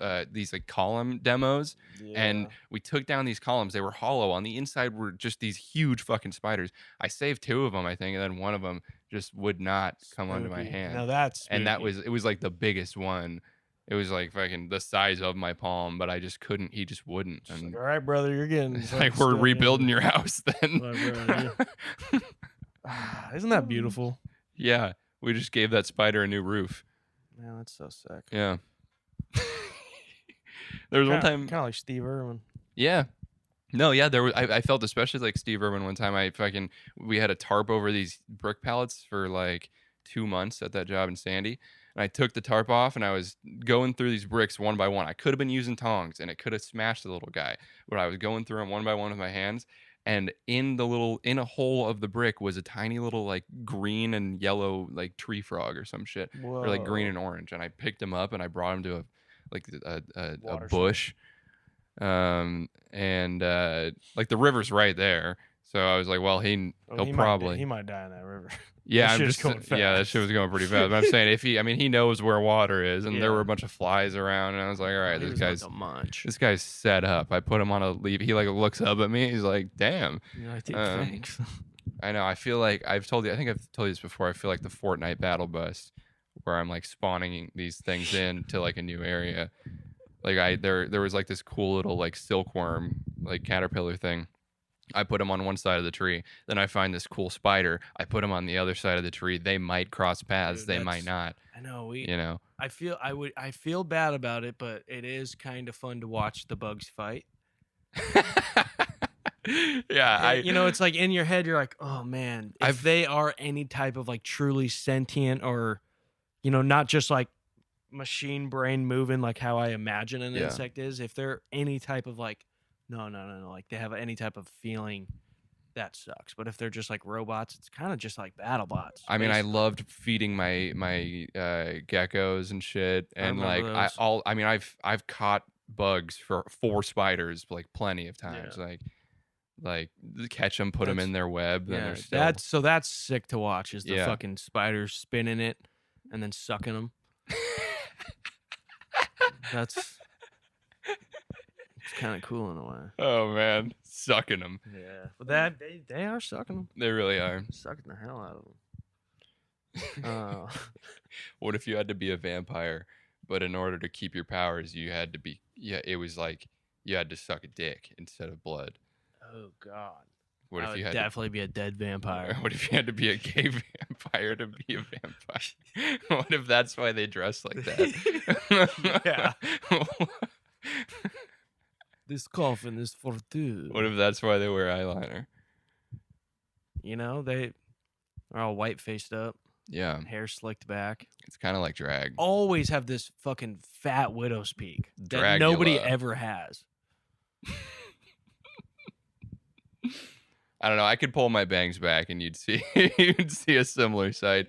Speaker 6: like column demos and we took down these columns. They were hollow. On the inside were just these huge fucking spiders. I saved 2 of them, I think, and then one of them just would not come onto my
Speaker 7: Spooky.
Speaker 6: hand.
Speaker 7: Now that's
Speaker 6: And
Speaker 7: spooky.
Speaker 6: it was like the biggest one. It was like fucking the size of my palm, but I just couldn't. He just wouldn't.
Speaker 7: Just
Speaker 6: And
Speaker 7: like, all right, brother, you're getting
Speaker 6: it's
Speaker 7: fucking
Speaker 6: like we're
Speaker 7: stuck in.
Speaker 6: rebuilding your house then.
Speaker 7: Like, bro, Isn't that beautiful?
Speaker 6: Yeah, we just gave that spider a new roof.
Speaker 7: Man, that's so sick.
Speaker 6: Yeah. There was one time.
Speaker 7: kind of like Steve Irwin.
Speaker 6: Yeah. No, yeah, there was. I felt especially like Steve Irwin one time. We had a tarp over these brick pallets for like 2 months at that job in Sandy, and I took the tarp off and I was going through these bricks one by one. I could have been using tongs and it could have smashed the little guy, but I was going through them one by one with my hands. And in a hole of the brick was a tiny little like green and yellow like tree frog or some shit, or like green and orange. And I picked him up and I brought him to a
Speaker 7: Water
Speaker 6: bush. Like the river's right there, so I was like, well, he'll probably
Speaker 7: he might die in that river.
Speaker 6: yeah,
Speaker 7: That
Speaker 6: I'm
Speaker 7: shit's
Speaker 6: just
Speaker 7: going
Speaker 6: yeah, that
Speaker 7: fast.
Speaker 6: shit was going pretty fast. But I'm saying he knows where water is, and there
Speaker 7: Yeah.
Speaker 6: were a bunch of flies around, and I was like, all right,
Speaker 7: He
Speaker 6: this
Speaker 7: was
Speaker 6: guy's
Speaker 7: like a munch.
Speaker 6: this guy's set up. I put him on a leaf. He like looks up at me. He's like, damn.
Speaker 7: You're like, dude,
Speaker 6: um,
Speaker 7: thanks.
Speaker 6: I know. I feel like I think I've told you this before. I feel like the Fortnite battle bus, where I'm like spawning these things in to like a new area. Like there was like this cool little like silkworm like caterpillar thing. I put him on one side of the tree. Then I find this cool spider. I put him on the other side of the tree. They might cross paths.
Speaker 7: Dude,
Speaker 6: they might not.
Speaker 7: I know.
Speaker 6: You know.
Speaker 7: I feel bad about it, but it is kind of fun to watch the bugs fight.
Speaker 6: Yeah,
Speaker 7: It's like in your head, you're like, oh man, if they are any type of like truly sentient or, not just like machine brain moving like how I imagine an insect is, if they're any type of like, no, like they have any type of feeling, that sucks. But if they're just like robots, it's kind of just like battle bots.
Speaker 6: I mean, I
Speaker 7: basically.
Speaker 6: loved feeding my geckos and shit, and
Speaker 7: remember
Speaker 6: like
Speaker 7: those.
Speaker 6: I mean, I've caught bugs for spiders like plenty of times,
Speaker 7: Yeah.
Speaker 6: like catch them, put them in their web, then
Speaker 7: Yeah,
Speaker 6: they're still.
Speaker 7: that's sick to watch. Is the
Speaker 6: Yeah.
Speaker 7: fucking spiders spinning it and then sucking them. That's it's kind of cool in a way.
Speaker 6: Oh man, sucking them.
Speaker 7: Yeah, but that they are sucking them,
Speaker 6: They really are.
Speaker 7: sucking the hell out of them.
Speaker 6: What if you had to be a vampire, but in order to keep your powers, you had to be it was like you had to suck a dick instead of blood.
Speaker 7: Oh God.
Speaker 6: What
Speaker 7: I
Speaker 6: if
Speaker 7: would
Speaker 6: you had
Speaker 7: definitely be a dead vampire.
Speaker 6: What if you had to be a gay vampire to be a vampire? What if that's why they dress like that?
Speaker 7: Yeah. This coffin is for two.
Speaker 6: What if that's why they wear eyeliner?
Speaker 7: You know, they are all white faced up,
Speaker 6: Yeah,
Speaker 7: hair slicked back.
Speaker 6: it's kind of like drag.
Speaker 7: Always have this fucking fat widow's peak that
Speaker 6: Dragula.
Speaker 7: nobody ever has.
Speaker 6: I don't know. I could pull my bangs back, and you'd see a similar sight.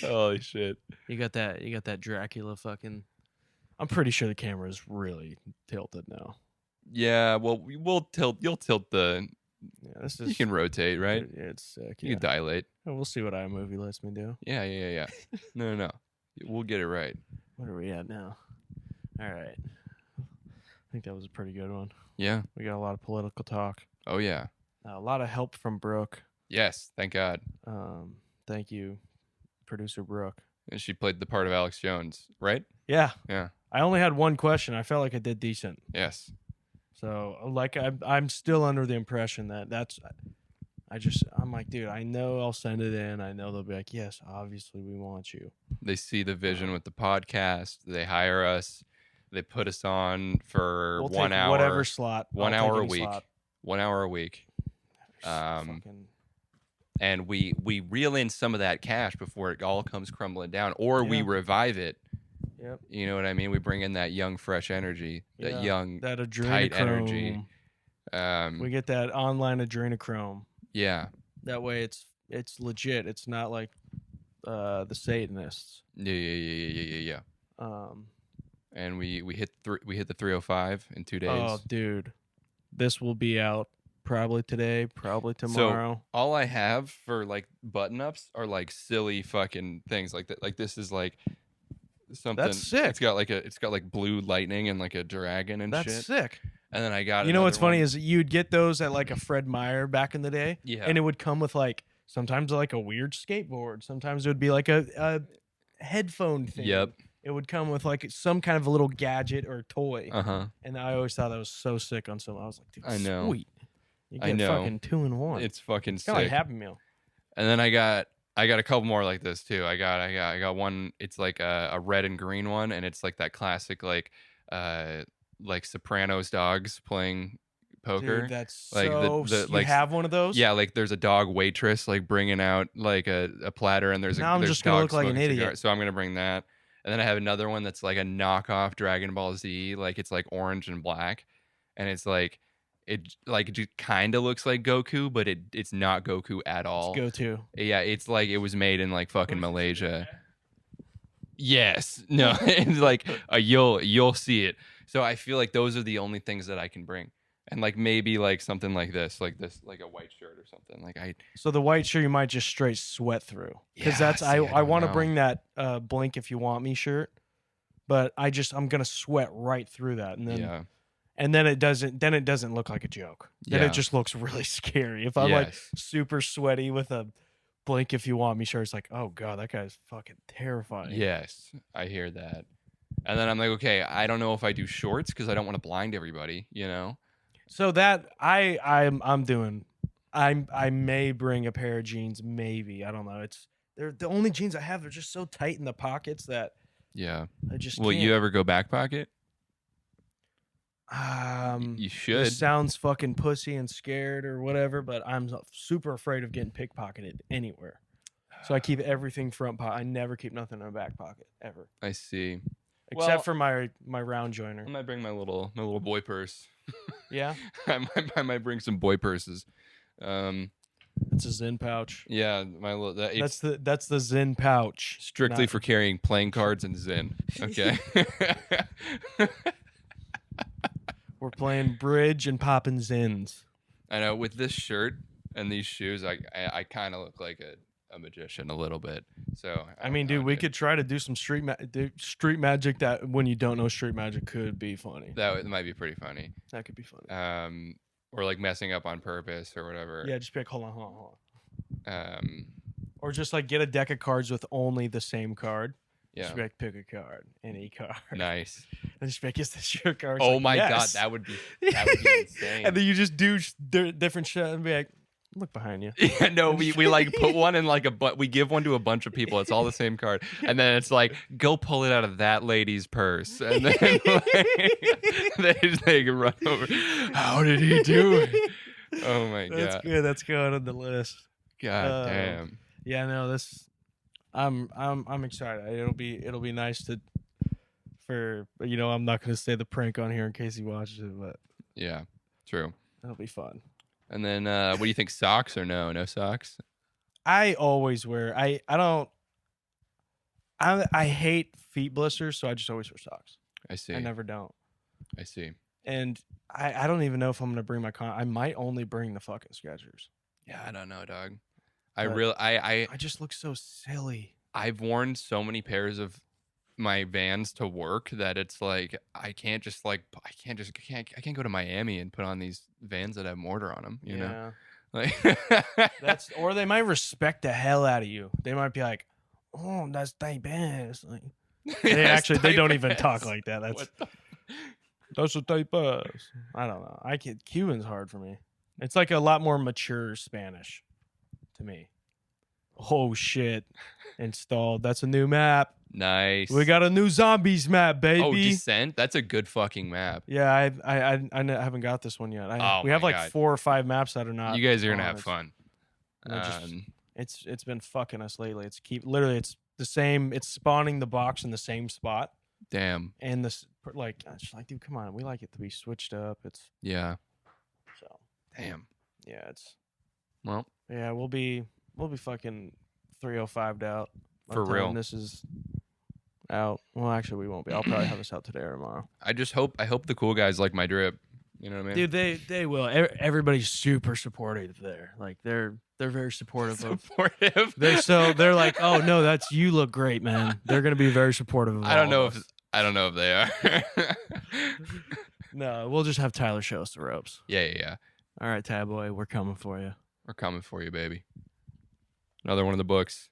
Speaker 6: Holy shit!
Speaker 7: You got that Dracula fucking. I'm pretty sure the camera is really tilted now.
Speaker 6: Yeah. Well, we'll tilt. You'll tilt the.
Speaker 7: Yeah, this
Speaker 6: You
Speaker 7: is.
Speaker 6: can rotate, right?
Speaker 7: It's sick.
Speaker 6: You
Speaker 7: Yeah.
Speaker 6: can dilate.
Speaker 7: We'll see what iMovie lets me do.
Speaker 6: Yeah. No. We'll get it right.
Speaker 7: What are we at now? All right. I think that was a pretty good one.
Speaker 6: Yeah.
Speaker 7: We got a lot of political talk.
Speaker 6: Oh yeah.
Speaker 7: A lot of help from Brooke.
Speaker 6: Yes. Thank God.
Speaker 7: Thank you, producer Brooke.
Speaker 6: And she played the part of Alex Jones, right?
Speaker 7: Yeah.
Speaker 6: Yeah.
Speaker 7: I only had one question. I felt like I did decent.
Speaker 6: Yes.
Speaker 7: So, like, I'm still under the impression that I'm like, dude, I know I'll send it in. I know they'll be like, yes, obviously we want you.
Speaker 6: They see the vision with the podcast. They hire us. They put us on for
Speaker 7: We'll
Speaker 6: 1
Speaker 7: take
Speaker 6: hour.
Speaker 7: whatever slot.
Speaker 6: 1
Speaker 7: I'll take
Speaker 6: hour a
Speaker 7: any
Speaker 6: week.
Speaker 7: slot.
Speaker 6: 1 hour a week.
Speaker 7: Fucking-
Speaker 6: And we reel in some of that cash before it all comes crumbling down, or we
Speaker 7: Yeah.
Speaker 6: revive it.
Speaker 7: Yep.
Speaker 6: You know what I mean? We bring in that young, fresh energy, that
Speaker 7: Yeah.
Speaker 6: young,
Speaker 7: That
Speaker 6: tight energy.
Speaker 7: adrenochrome. We get that online adrenochrome.
Speaker 6: Yeah,
Speaker 7: That way, it's legit. It's not like the Satanists.
Speaker 6: yeah.
Speaker 7: Um,
Speaker 6: And we hit the 305 in 2 days.
Speaker 7: oh, dude, this will be out probably today, probably tomorrow.
Speaker 6: So all I have for like button ups are like silly fucking things like that. Like this is like something.
Speaker 7: That's sick.
Speaker 6: It's got like blue lightning and like a dragon and
Speaker 7: That's
Speaker 6: shit.
Speaker 7: sick.
Speaker 6: And then I got
Speaker 7: You know what's
Speaker 6: another
Speaker 7: funny
Speaker 6: one.
Speaker 7: is you'd get those at like a Fred Meyer back in the day,
Speaker 6: Yeah.
Speaker 7: and it would come with like sometimes like a weird skateboard, sometimes it would be like a headphone thing.
Speaker 6: Yep.
Speaker 7: It would come with like some kind of a little gadget or toy,
Speaker 6: Uh-huh.
Speaker 7: and I always thought that was so sick on some. I was like, dude,
Speaker 6: I know.
Speaker 7: sweet. You
Speaker 6: I
Speaker 7: get
Speaker 6: know.
Speaker 7: fucking 2-in-1.
Speaker 6: It's fucking
Speaker 7: It's kind of
Speaker 6: sick.
Speaker 7: like Happy Meal.
Speaker 6: And then I got a couple more like this too. I got one. It's like a red and green one, and it's like that classic like Sopranos dogs playing poker.
Speaker 7: Dude, that's
Speaker 6: Like
Speaker 7: so.
Speaker 6: the
Speaker 7: You
Speaker 6: like
Speaker 7: have one of those?
Speaker 6: Yeah, like there's a dog waitress like bringing out like a platter, and there's
Speaker 7: Now I'm
Speaker 6: there's
Speaker 7: just gonna
Speaker 6: dogs
Speaker 7: look like an
Speaker 6: smoking
Speaker 7: idiot.
Speaker 6: cigars. So I'm gonna bring that. And then I have another one that's like a knockoff Dragon Ball Z, like it's like orange and black, and it's like it kind of looks like Goku, but it's not Goku at all.
Speaker 7: Go to.
Speaker 6: Yeah, it's like it was made in like fucking Malaysia. Yes, no, it's like you'll see it. So I feel like those are the only things that I can bring, and like maybe like something like this, like a white shirt or something. Like
Speaker 7: So the white shirt you might just straight sweat through, because
Speaker 6: Yeah,
Speaker 7: that's
Speaker 6: see,
Speaker 7: I
Speaker 6: don't
Speaker 7: want to
Speaker 6: know.
Speaker 7: bring that blink if you want me shirt, but I'm gonna sweat right through that, and then
Speaker 6: yeah,
Speaker 7: and then it doesn't look like a joke. Then
Speaker 6: Yeah.
Speaker 7: it just looks really scary. If I'm like
Speaker 6: Yes.
Speaker 7: super sweaty with a blink if you want me shirt, it's like, oh god, that guy's fucking terrifying.
Speaker 6: yes, I hear that. And then I'm like, okay, I don't know if I do shorts because I don't want to blind everybody, you know.
Speaker 7: So that I'm doing. I may bring a pair of jeans, maybe. I don't know. They're the only jeans I have. They're just so tight in the pockets that
Speaker 6: Yeah.
Speaker 7: I just
Speaker 6: Will
Speaker 7: can't.
Speaker 6: you ever go back pocket? You
Speaker 7: This
Speaker 6: should.
Speaker 7: sounds fucking pussy and scared or whatever, but I'm super afraid of getting pickpocketed anywhere. So I keep everything front pocket. I never keep nothing in a back pocket ever,
Speaker 6: I see.
Speaker 7: except
Speaker 6: Well-
Speaker 7: for my round joiner.
Speaker 6: I might bring my little boy purse.
Speaker 7: Yeah.
Speaker 6: I might bring some boy purses.
Speaker 7: It's a Zen pouch.
Speaker 6: Yeah, my little.
Speaker 7: That's the Zen pouch.
Speaker 6: Strictly
Speaker 7: Not-
Speaker 6: for carrying playing cards and Zen. Okay.
Speaker 7: We're playing bridge and popping Zens.
Speaker 6: I know with this shirt and these shoes, I kind of look like a magician a little bit. So
Speaker 7: I mean, dude, we could try to do some street magic that when you don't know street magic could be funny.
Speaker 6: that might be pretty funny.
Speaker 7: That could be funny.
Speaker 6: Or like messing up on purpose or whatever.
Speaker 7: Yeah, just be like, hold on.
Speaker 6: Um,
Speaker 7: Or just like get a deck of cards with only the same card.
Speaker 6: yeah.
Speaker 7: Just be like, pick a card, any card.
Speaker 6: Nice.
Speaker 7: And just be like, is this your card? It's
Speaker 6: Oh
Speaker 7: like,
Speaker 6: my
Speaker 7: yes.
Speaker 6: god, that would be insane.
Speaker 7: And then you just do different shit and be like, look behind you.
Speaker 6: Yeah, no, we like put one in like we give one to a bunch of people. It's all the same card, and then it's like go pull it out of that lady's purse, and then like, they can run over. How did he do it? Oh my
Speaker 7: That's
Speaker 6: god!
Speaker 7: good. That's going on the list.
Speaker 6: God damn.
Speaker 7: Yeah, no, I'm excited. It'll be nice for I'm not gonna say the prank on here in case he watches it, but
Speaker 6: Yeah, true.
Speaker 7: it'll be fun.
Speaker 6: And then what do you think? Socks or no socks?
Speaker 7: I always wear. I hate feet blisters, so I just always wear socks.
Speaker 6: I see.
Speaker 7: I never don't.
Speaker 6: I see.
Speaker 7: And I don't even know if I'm gonna bring my I might only bring the fucking Skechers.
Speaker 6: Yeah, I don't know, dog.
Speaker 7: But
Speaker 6: I
Speaker 7: I just look so silly.
Speaker 6: I've worn so many pairs of my Vans to work that it's like I can't go to Miami and put on these Vans that have mortar on them. You know, like
Speaker 7: That's or they might respect the hell out of you. They might be like, "Oh, that's tight ass." Like, they don't even talk like that. That's a tight ass. I don't know. Cuban's hard for me. It's like a lot more mature Spanish to me. Oh shit! Installed. That's a new map.
Speaker 6: Nice.
Speaker 7: We got a new zombies map, baby.
Speaker 6: Oh, Descent. That's a good fucking map.
Speaker 7: Yeah, I haven't got this one yet.
Speaker 6: Oh
Speaker 7: we have
Speaker 6: my
Speaker 7: like
Speaker 6: God.
Speaker 7: 4 or 5 maps that are not.
Speaker 6: You guys are gonna
Speaker 7: on.
Speaker 6: have fun.
Speaker 7: It's been fucking us lately. It's the same. It's spawning the box in the same spot,
Speaker 6: Damn.
Speaker 7: and this it's just like, dude, come on. We like it to be switched up. It's
Speaker 6: Yeah.
Speaker 7: so
Speaker 6: Damn.
Speaker 7: yeah. It's
Speaker 6: Well,
Speaker 7: yeah. We'll be fucking 305'd out by
Speaker 6: For
Speaker 7: the time
Speaker 6: real.
Speaker 7: This is out. Well, actually, we won't be. I'll probably have this out today or tomorrow.
Speaker 6: I hope the cool guys like my drip. You know what I mean?
Speaker 7: Dude, they will. Everybody's super supportive there. Like they're very supportive of.
Speaker 6: Supportive.
Speaker 7: They're like, oh no, you look great, man. They're gonna be very supportive of
Speaker 6: I don't
Speaker 7: all
Speaker 6: know
Speaker 7: of us.
Speaker 6: I don't know if they are.
Speaker 7: No, we'll just have Tyler show us the ropes.
Speaker 6: Yeah.
Speaker 7: All right, Tab Boy, we're coming for you.
Speaker 6: We're coming for you, baby. Another one of the books.